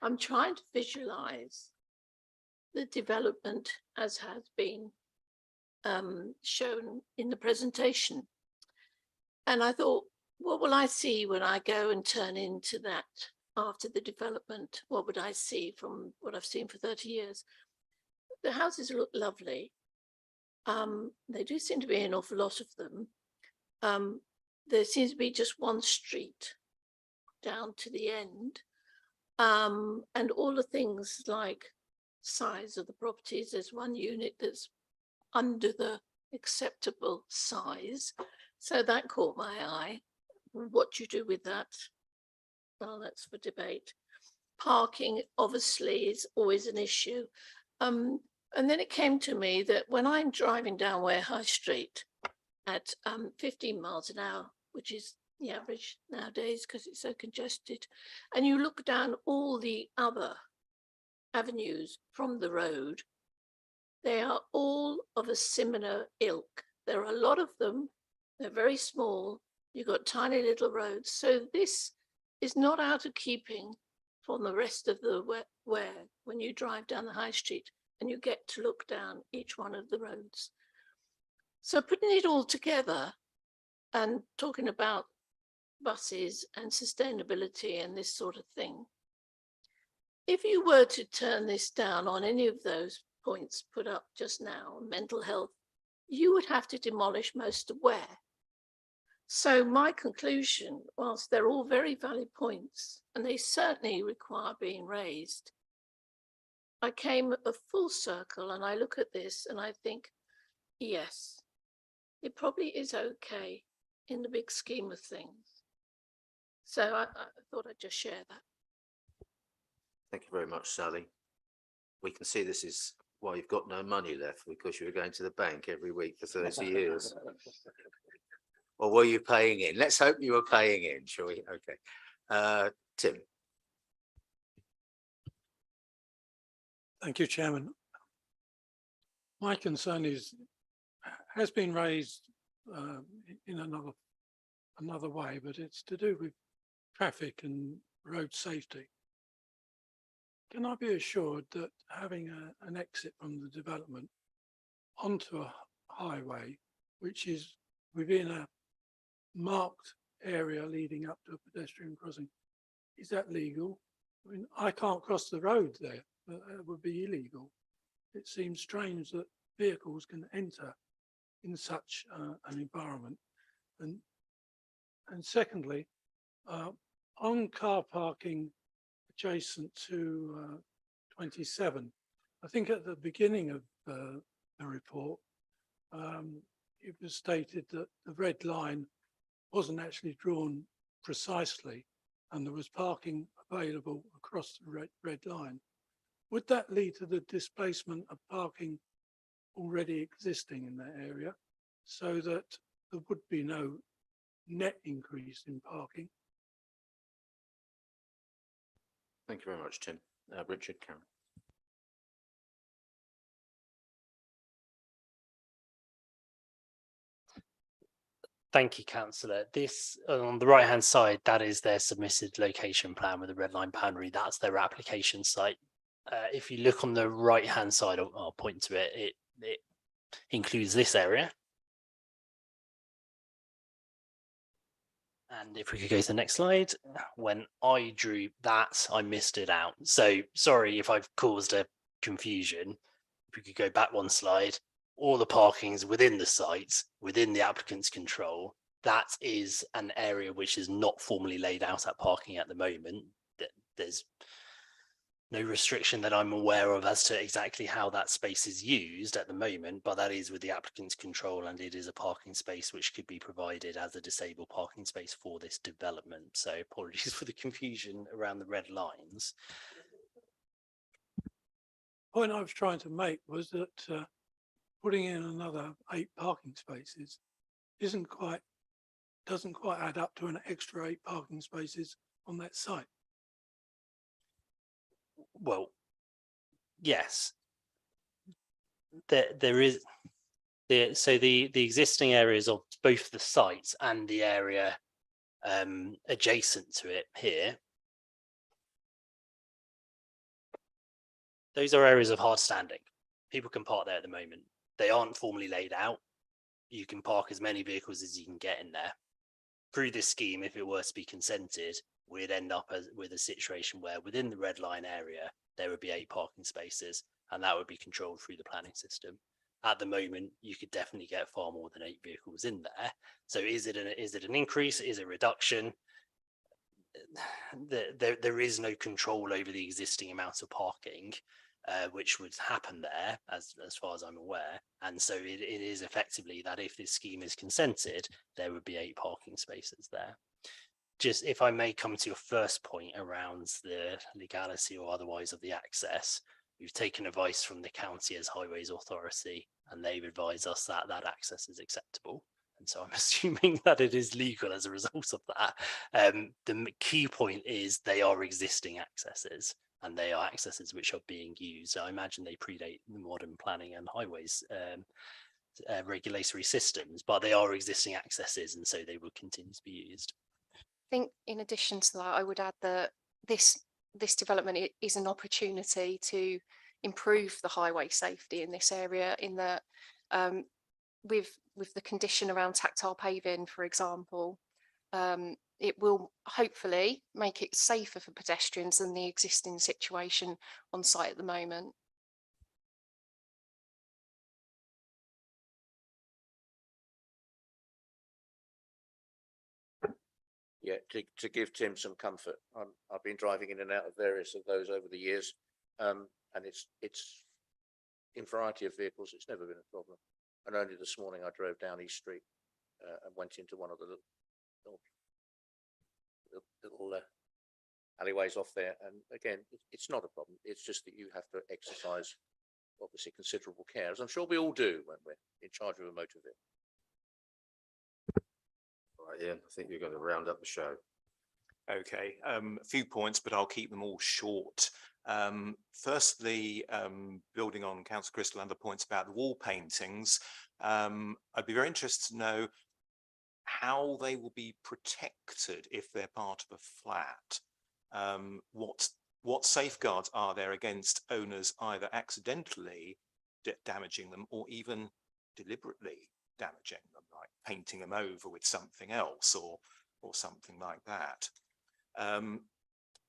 Speaker 13: I'm trying to visualize the development as has been shown in the presentation. And I thought, what will I see when I go and turn into that after the development? What would I see from what I've seen for 30 years? The houses look lovely. They do seem to be an awful lot of them. There seems to be just one street down to the end. And all the things like size of the properties, there's one unit that's under the acceptable size. So that caught my eye. What you do with that, well, that's for debate. Parking obviously is always an issue. And then it came to me that when I'm driving down Ware High Street at 15 miles an hour, which is the average nowadays because it's so congested, and you look down all the other avenues from the road, they are all of a similar ilk. There are a lot of them, they're very small, You've got tiny little roads. So this is not out of keeping from the rest of the where when you drive down the high street and you get to look down each one of the roads. So putting it all together and talking about buses and sustainability and this sort of thing, if you were to turn this down on any of those points put up just now, mental health, you would have to demolish most of where. So my conclusion, whilst they're all very valid points, and they certainly require being raised, I came a full circle and I look at this and I think, yes, it probably is okay in the big scheme of things. So I thought I'd just share that.
Speaker 1: Thank you very much, Sally. We can see this is why you've got no money left, because you were going to the bank every week for 30 years. Or were you paying in? Let's hope you were paying in, shall we? Okay. Tim.
Speaker 14: Thank you, Chairman. My concern has been raised in another way, but it's to do with traffic and road safety. Can I be assured that having an exit from the development onto a highway, which is within a marked area leading up to a pedestrian crossing, is that legal? I mean, I can't cross the road there. That would be illegal. It seems strange that vehicles can enter in such an environment. And secondly, on car parking adjacent to 27, I think at the beginning of the report, it was stated that the red line wasn't actually drawn precisely and there was parking available across the red line. Would that lead to the displacement of parking already existing in that area so that there would be no net increase in parking?
Speaker 1: Thank you very much, Tim. Richard, Karen.
Speaker 2: Thank you, councillor. This on the right hand side, that is their submitted location plan with the red line boundary. That's their application site. If you look on the right hand side, I'll point to it, it includes this area. And if we could go to the next slide, when I drew that, I missed it out. So sorry if I've caused a confusion. If we could go back one slide, all the parkings within the site, within the applicant's control, that is an area which is not formally laid out at parking at the moment. There's no restriction that I'm aware of as to exactly how that space is used at the moment, but that is with the applicant's control, and it is a parking space which could be provided as a disabled parking space for this development. So apologies for the confusion around the red lines.
Speaker 14: The point I was trying to make was that putting in another 8 parking spaces doesn't quite add up to an extra 8 parking spaces on that site.
Speaker 2: Well, yes, there is the existing areas of both the site and the area adjacent to it here. Those are areas of hard standing. People can park there at the moment. They aren't formally laid out. You can park as many vehicles as you can get in there. Through this scheme, if it were to be consented, we'd end up with a situation where within the red line area, there would be 8 parking spaces, and that would be controlled through the planning system. At the moment, you could definitely get far more than 8 vehicles in there. So is it an increase? Is it a reduction? There is no control over the existing amount of parking, which would happen there, as far as I'm aware. And so it is effectively that if this scheme is consented, there would be 8 parking spaces there. Just if I may come to your first point around the legality or otherwise of the access, we've taken advice from the county as Highways Authority, and they've advised us that that access is acceptable. And so I'm assuming that it is legal as a result of that. The key point is they are existing accesses, and they are accesses which are being used. So I imagine they predate the modern planning and highways regulatory systems, but they are existing accesses and so they will continue to be used.
Speaker 6: I think in addition to that, I would add that this development is an opportunity to improve the highway safety in this area, in that with the condition around tactile paving, for example, it will hopefully make it safer for pedestrians than the existing situation on site at the moment.
Speaker 11: Yeah, to give Tim some comfort, I've been driving in and out of various of those over the years. And it's in variety of vehicles, it's never been a problem. And only this morning I drove down East Street and went into one of the little alleyways off there. And again, it's not a problem. It's just that you have to exercise obviously considerable care, as I'm sure we all do when we're in charge of a motor vehicle.
Speaker 1: Right, Ian, I think you're going to round up the show.
Speaker 8: Okay, a few points, but I'll keep them all short. Firstly, building on Councillor Crystal and the points about the wall paintings, I'd be very interested to know how they will be protected if they're part of a flat. What safeguards are there against owners either accidentally damaging them or even deliberately damaging them, like painting them over with something else or something like that.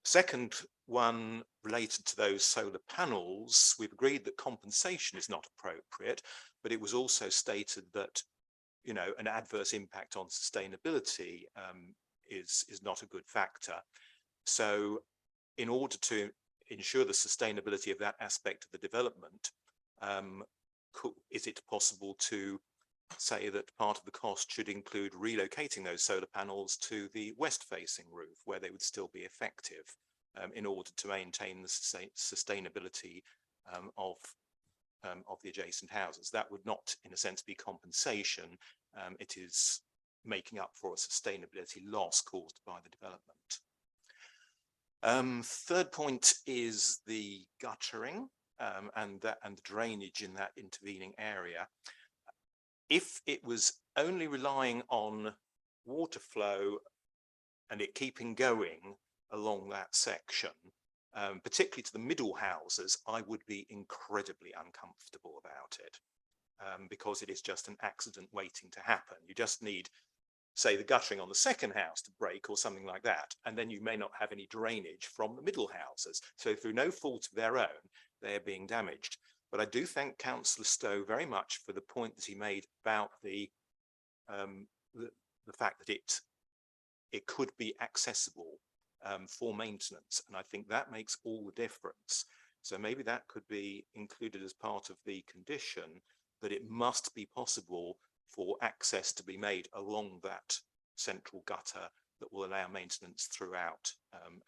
Speaker 8: Second one related to those solar panels, we've agreed that compensation is not appropriate, but it was also stated that, you know, an adverse impact on sustainability is not a good factor. So in order to ensure the sustainability of that aspect of the development, is it possible to say that part of the cost should include relocating those solar panels to the west-facing roof where they would still be effective in order to maintain the sustainability of the adjacent houses? That would not, in a sense, be compensation. It is making up for a sustainability loss caused by the development. Third point is the guttering and the drainage in that intervening area. If it was only relying on water flow and it keeping going along that section, particularly to the middle houses, I would be incredibly uncomfortable about it because it is just an accident waiting to happen. You just need, say, the guttering on the second house to break or something like that, and then you may not have any drainage from the middle houses. So through no fault of their own, they are being damaged. But I do thank Councillor Stowe very much for the point that he made about the fact that it could be accessible for maintenance, and I think that makes all the difference. So maybe that could be included as part of the condition, that it must be possible for access to be made along that central gutter that will allow maintenance throughout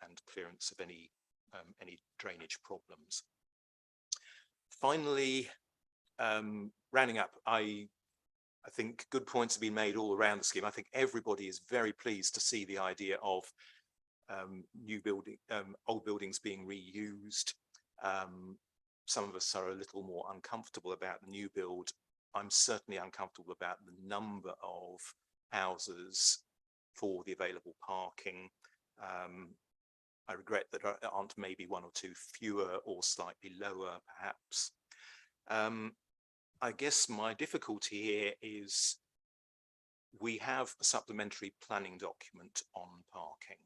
Speaker 8: and clearance of any drainage problems. Finally, rounding up, I think good points have been made all around the scheme. I think everybody is very pleased to see the idea of old buildings being reused. Some of us are a little more uncomfortable about the new build. I'm certainly uncomfortable about the number of houses for the available parking. I regret that there aren't maybe one or two fewer or slightly lower, perhaps. I guess my difficulty here is we have a supplementary planning document on parking.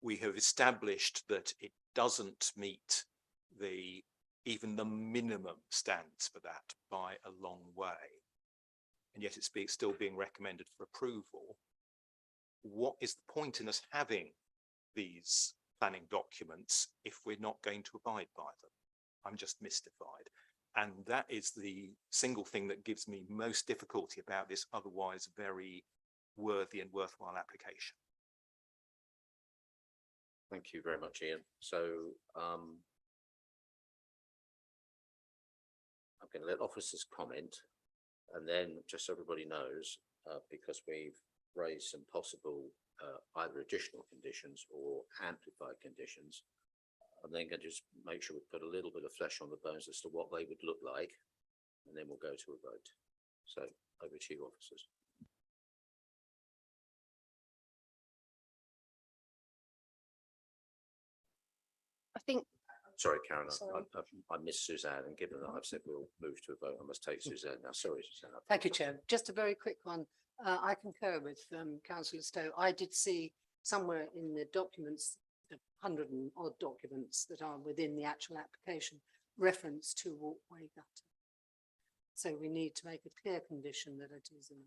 Speaker 8: We have established that it doesn't meet even the minimum standards for that by a long way, and yet it's still being recommended for approval. What is the point in us having these planning documents if we're not going to abide by them? I'm just mystified, and that is the single thing that gives me most difficulty about this otherwise very worthy and worthwhile application.
Speaker 1: Thank you very much, Ian. So I'm going to let officers comment, and then just so everybody knows, because we've raised some possible either additional conditions or amplified conditions, I'm then going to just make sure we put a little bit of flesh on the bones as to what they would look like. and then we'll go to a vote. So over to you, officers.
Speaker 6: I think,
Speaker 1: Sorry, Karen,
Speaker 6: Sorry.
Speaker 1: I missed Suzanne, and given that I've said we'll move to a vote, I must take Suzanne now. Sorry, Suzanne.
Speaker 15: Thank you, Chair. Just a very quick one. I concur with Councillor Stowe. I did see somewhere in the documents, the 100 and odd documents that are within the actual application, reference to walkway gutter. So we need to make a clear condition that it is an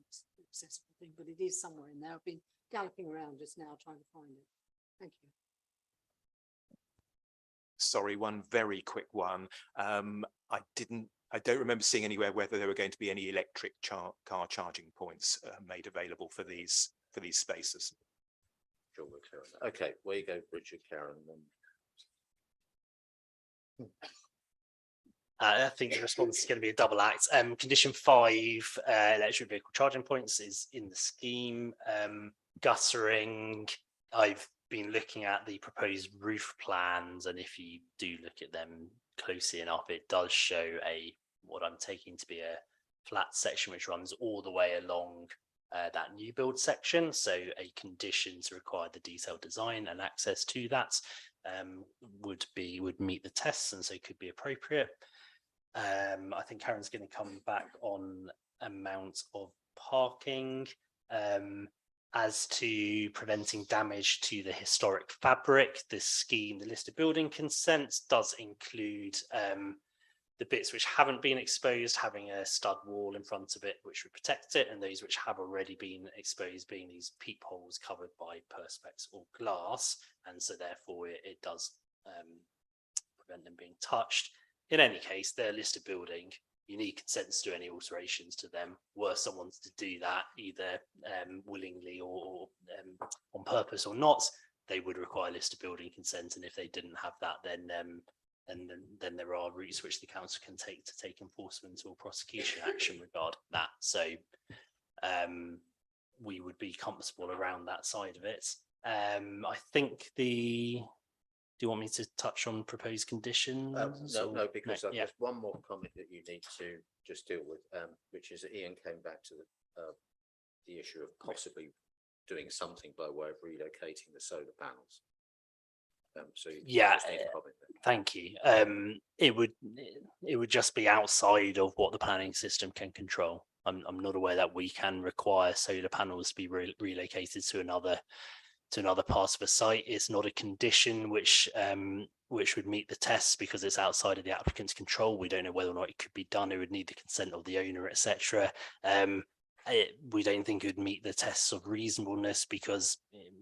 Speaker 15: accessible thing, but it is somewhere in there. I've been galloping around just now trying to find it. Thank you.
Speaker 8: Sorry, one very quick one. I don't remember seeing anywhere whether there were going to be any electric car charging points made available for these spaces.
Speaker 1: Sure, we're clear on that. Okay, where you go, Richard, Karen, then.
Speaker 2: I think the response is going to be a double act. Condition 5, electric vehicle charging points is in the scheme. Guttering, I've been looking at the proposed roof plans, and if you do look at them closely enough, it does show what I'm taking to be a flat section which runs all the way along that new build section. So a condition to require the detailed design and access to that would meet the tests, and so could be appropriate. I think Karen's going to come back on amount of parking. As to preventing damage to the historic fabric, the scheme, the list of building consents does include the bits which haven't been exposed, having a stud wall in front of it, which would protect it, and those which have already been exposed being these peepholes covered by perspex or glass. And so therefore it does prevent them being touched. In any case, their listed building, you need consents to do any alterations to them. Were someone to do that, either willingly or on purpose or not, they would require listed building consent. And if they didn't have that, then there are routes which the council can take to take enforcement or prosecution action regarding that. So we would be comfortable around that side of it. I think do you want me to touch on proposed conditions?
Speaker 1: No, because
Speaker 2: yeah.
Speaker 1: there's one more comment that you need to just deal with, which is that Ian came back to the issue of possibly doing something by way of relocating the solar panels. So
Speaker 2: Yeah,
Speaker 1: just need to comment there.
Speaker 2: thank you. It would just be outside of what the planning system can control. I'm not aware that we can require solar panels to be relocated to another part of a site. It's not a condition which would meet the tests because it's outside of the applicant's control. We don't know whether or not it could be done. It would need the consent of the owner, etc. We don't think it would meet the tests of reasonableness because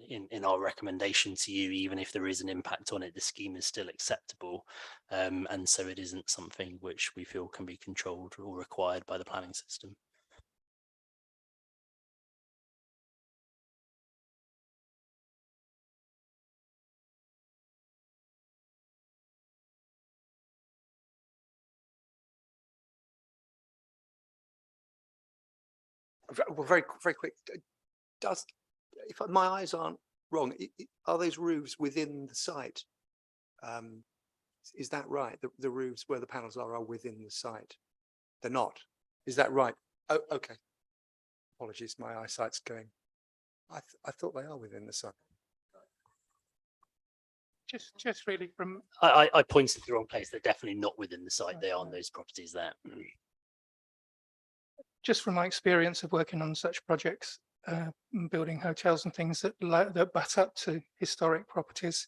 Speaker 2: in our recommendation to you, even if there is an impact on it, the scheme is still acceptable. And so it isn't something which we feel can be controlled or required by the planning system.
Speaker 9: Well, very quick. If my eyes aren't wrong, are those roofs within the site? Is that right? The roofs where the panels are within the site? They're not. Is that right? Oh, okay. Apologies, my eyesight's going. I thought they are within the site.
Speaker 5: Just really from
Speaker 2: I pointed to the wrong place. They're definitely not within the site. They are on those properties there.
Speaker 5: just from my experience of working on such projects, building hotels and things that butt up to historic properties.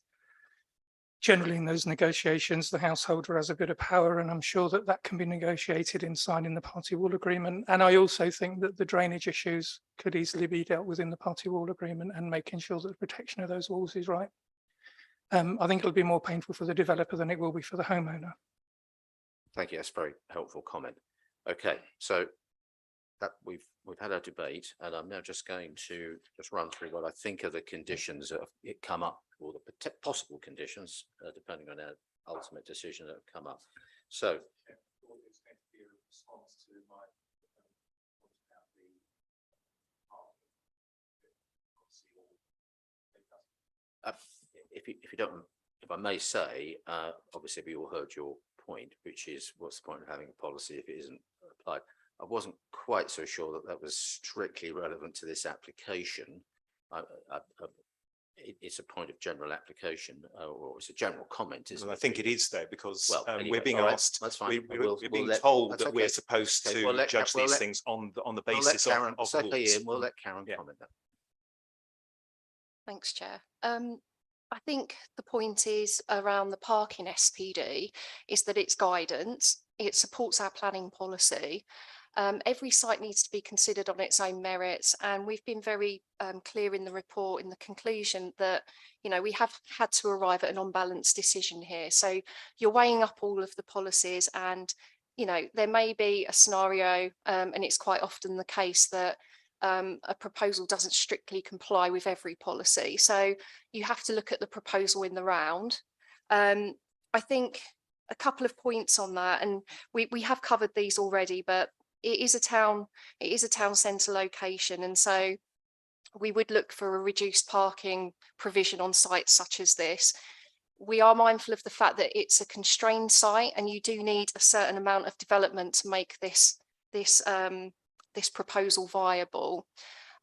Speaker 5: Generally in those negotiations, the householder has a bit of power, and I'm sure that that can be negotiated in signing the party wall agreement. And I also think that the drainage issues could easily be dealt with in the party wall agreement and making sure that the protection of those walls is right. I think it'll be more painful for the developer than it will be for the homeowner.
Speaker 1: Thank you. That's a very helpful comment. Okay, so that we've had our debate, and I'm now just going to run through what I think are the conditions that have come up, or the possible conditions, depending on our ultimate decision that have come up. So. If I may say, obviously we all heard your point, which is what's the point of having a policy if it isn't applied. I wasn't quite so sure that that was strictly relevant to this application. It's a point of general application, or it's a general comment, isn't
Speaker 8: And I
Speaker 1: it?
Speaker 8: think it is though, because
Speaker 1: Well,
Speaker 8: we're
Speaker 1: anyway,
Speaker 8: being
Speaker 1: all right,
Speaker 8: asked,
Speaker 1: that's fine.
Speaker 8: we're
Speaker 1: We'll
Speaker 8: being
Speaker 1: let-
Speaker 8: told
Speaker 1: that's
Speaker 8: that we're
Speaker 1: okay.
Speaker 8: supposed
Speaker 1: Okay, we'll
Speaker 8: to
Speaker 1: let Ca-
Speaker 8: judge
Speaker 1: we'll
Speaker 8: these
Speaker 1: let-
Speaker 8: things on the
Speaker 1: We'll let
Speaker 8: basis
Speaker 1: Karen,
Speaker 8: of
Speaker 1: it's okay,
Speaker 8: rules.
Speaker 1: Ian, we'll let Karen
Speaker 8: Yeah.
Speaker 1: comment that.
Speaker 6: Thanks, Chair. I think the point is around the parking SPD is that it's guidance, it supports our planning policy. Every site needs to be considered on its own merits, and we've been very clear in the report, in the conclusion, that we have had to arrive at an unbalanced decision here. So you're weighing up all of the policies, and there may be a scenario, and it's quite often the case that a proposal doesn't strictly comply with every policy. So you have to look at the proposal in the round. I think a couple of points on that, and we have covered these already, but it is a town centre location, and so we would look for a reduced parking provision on sites such as this. We are mindful of the fact that it's a constrained site, and you do need a certain amount of development to make this proposal viable.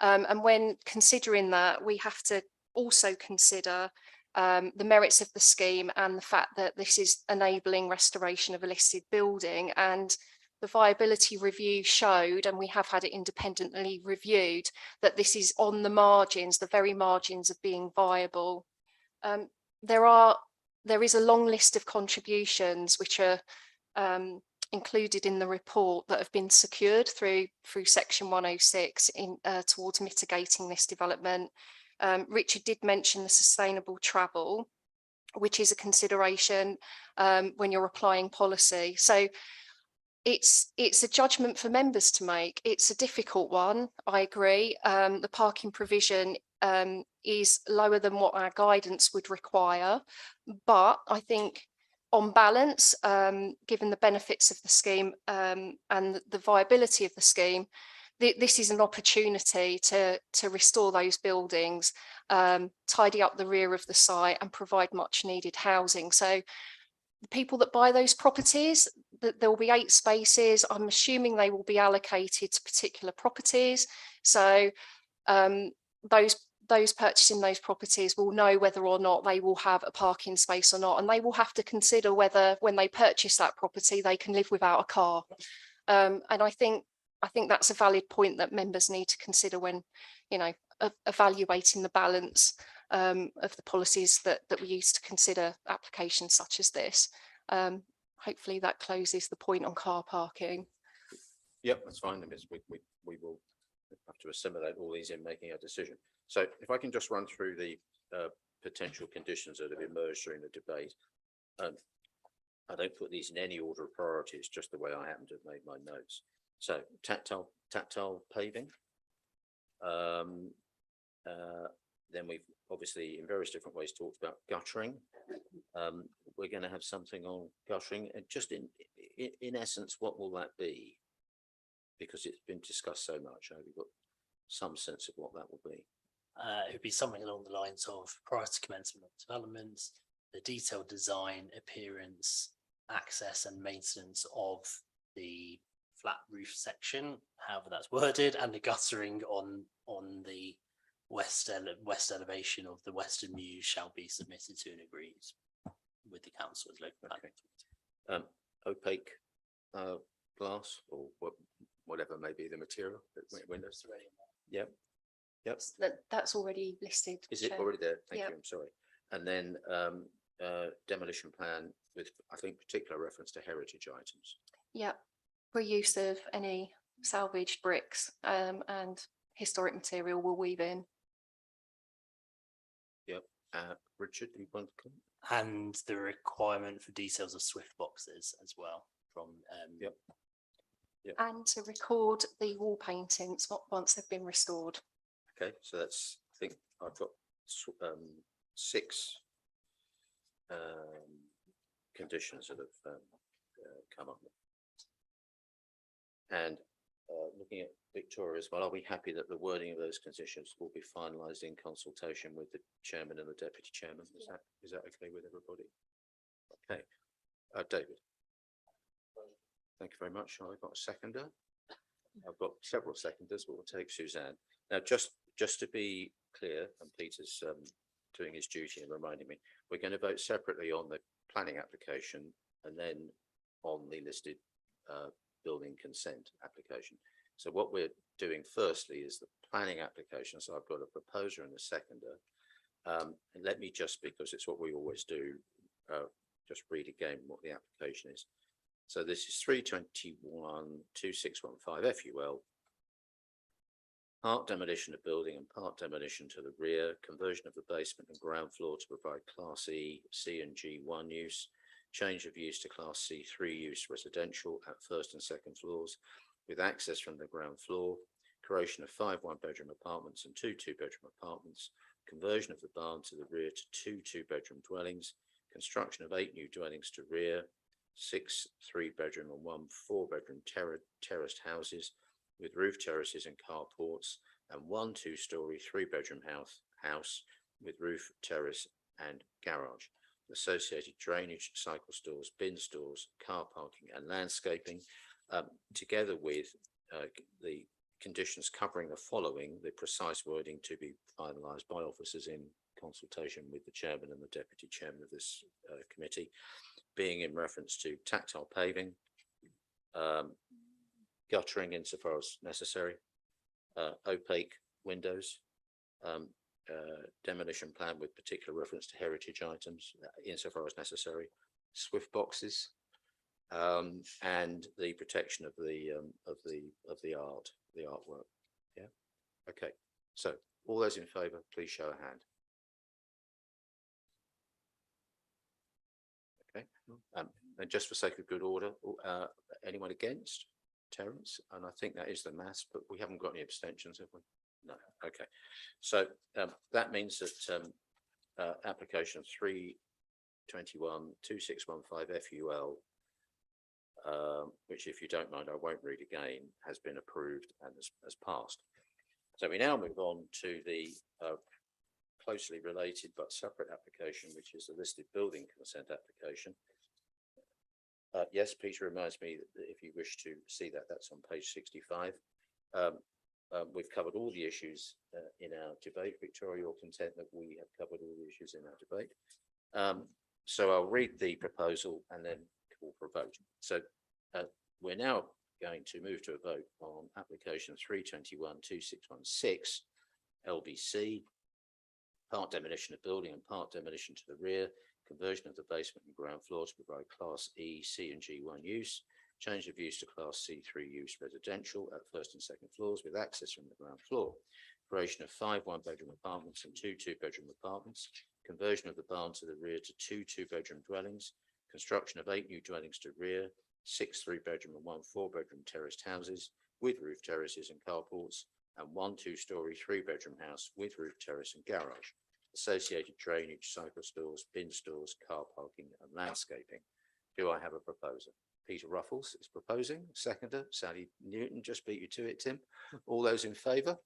Speaker 6: And when considering that, we have to also consider the merits of the scheme and the fact that this is enabling restoration of a listed building. And the viability review showed, and we have had it independently reviewed, that this is on the margins, the very margins of being viable. There is a long list of contributions which are included in the report that have been secured through section 106 towards mitigating this development. Richard did mention the sustainable travel, which is a consideration when you're applying policy. So it's a judgment for members to make. It's a difficult one, I agree. The parking provision is lower than what our guidance would require, but I think on balance, given the benefits of the scheme and the viability of the scheme, this is an opportunity to restore those buildings, tidy up the rear of the site and provide much needed housing. So the people that buy those properties, there will be 8 spaces. I'm assuming they will be allocated to particular properties. So those purchasing those properties will know whether or not they will have a parking space or not, and they will have to consider whether, when they purchase that property, they can live without a car. And I think that's a valid point that members need to consider when evaluating the balance of the policies that we use to consider applications such as this. Hopefully that closes the point on car parking.
Speaker 1: Yep, that's fine. We will have to assimilate all these in making a decision. So if I can just run through the potential conditions that have emerged during the debate. I don't put these in any order of priorities, just the way I happen to have made my notes. So tactile paving. Then we've obviously in various different ways talked about guttering. We're going to have something on guttering, and just in essence, what will that be? Because it's been discussed so much. I hope you've got some sense of what that will be.
Speaker 2: It would be something along the lines of, prior to commencement of development, the detailed design, appearance, access and maintenance of the flat roof section, however that's worded, and the guttering on the west elevation of the western mews shall be submitted to and agreed with the council as local planning.
Speaker 1: Opaque glass or whatever may be the material. Windows. Yep. Yep.
Speaker 6: That's already listed.
Speaker 1: Is it
Speaker 6: Chair.
Speaker 1: already there? Thank
Speaker 6: Yep.
Speaker 1: you. I'm sorry. And then demolition plan with, I think, particular reference to heritage items.
Speaker 6: Yep. Reuse of any salvaged bricks and historic material will weave in.
Speaker 1: Yep. Richard, do you want to comment?
Speaker 2: And the requirement for details of SWIFT boxes as well from
Speaker 1: Yep. Yep.
Speaker 6: And to record the wall paintings once they've been restored.
Speaker 1: Okay, so that's, I think I've got 6 conditions that have come up. And looking at Victoria as well, are we happy that the wording of those conditions will be finalised in consultation with the chairman and the deputy chairman? Is that okay with everybody? Okay, David. Thank you very much. I've got a seconder. I've got several seconders, but we'll take Suzanne. Now, just to be clear, and Peter's doing his duty and reminding me, we're going to vote separately on the planning application and then on the listed building consent application. So what we're doing firstly is the planning application. So I've got a proposer and a seconder. And let me just, because it's what we always do, just read again what the application is. So this is 321-2615 FUL. Part demolition of building and part demolition to the rear, conversion of the basement and ground floor to provide Class E, C and G1 use, change of use to Class C3 use residential at first and second floors with access from the ground floor, creation of 5 one-bedroom apartments and 2 two-bedroom apartments, conversion of the barn to the rear to 2 two-bedroom dwellings, construction of 8 new dwellings to rear, 6 three-bedroom and 1 four-bedroom terraced houses with roof terraces and carports, and 1 two-story 3-bedroom house with roof terrace and garage. Associated drainage, cycle stores, bin stores, car parking and landscaping, together with the conditions covering the following, the precise wording to be finalised by officers in consultation with the chairman and the deputy chairman of this committee, being in reference to tactile paving, guttering insofar as necessary, opaque windows, demolition plan with particular reference to heritage items insofar as necessary, swift boxes, and the protection of the artwork. Yeah. Okay. So all those in favour, please show a hand. Okay. And just for sake of good order, anyone against? Terence? And I think that is the mass, but we haven't got any abstentions, have we? No. Okay. So that means that application 321-2615 FUL, which, if you don't mind, I won't read again, has been approved and has passed. So we now move on to the closely related but separate application, which is the listed building consent application. Yes, Peter reminds me that if you wish to see that, that's on page 65. We've covered all the issues in our debate. Victoria, you're content that we have covered all the issues in our debate. So I'll read the proposal and then call for a vote. So we're now going to move to a vote on application 321-2616 LBC, part demolition of building and part demolition to the rear, conversion of the basement and ground floor to provide Class E, C and G1 use, change of use to Class C3 use residential at first and second floors with access from the ground floor, creation of 5 one-bedroom apartments and 2 two-bedroom apartments, conversion of the barn to the rear to 2 two-bedroom dwellings, construction of 8 new dwellings to rear, 6 three-bedroom and 1 four-bedroom terraced houses with roof terraces and carports, and 1 two-story 3-bedroom house with roof terrace and garage, associated drainage, cycle stores, bin stores, car parking and landscaping. Do I have a proposer? Peter Ruffles is proposing. Seconder, Sally Newton, just beat you to it, Tim. All those in favour?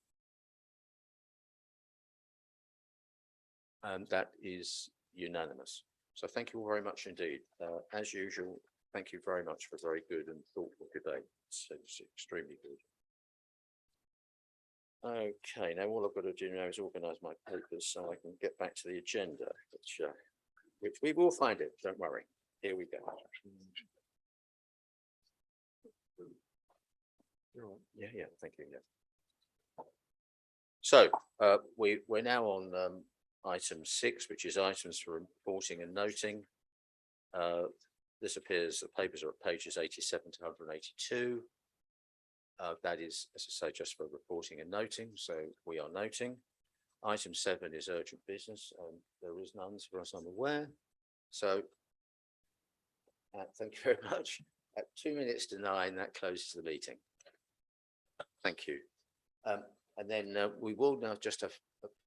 Speaker 1: And that is unanimous. So thank you all very much indeed. As usual, thank you very much for a very good and thoughtful debate. It's extremely good. Okay, now all I've got to do now is organise my papers so I can get back to the agenda, which we will find it, don't worry. Here we go. Yeah, thank you. Yeah. So we're now on item 6, which is items for reporting and noting. This appears, the papers are at pages 87 to 182. That is, as I say, just for reporting and noting. So we are noting. Item 7 is urgent business. There is none, as far as I'm aware. So thank you very much. At 2 minutes to 9, that closes the meeting. Thank you. And then we will now just have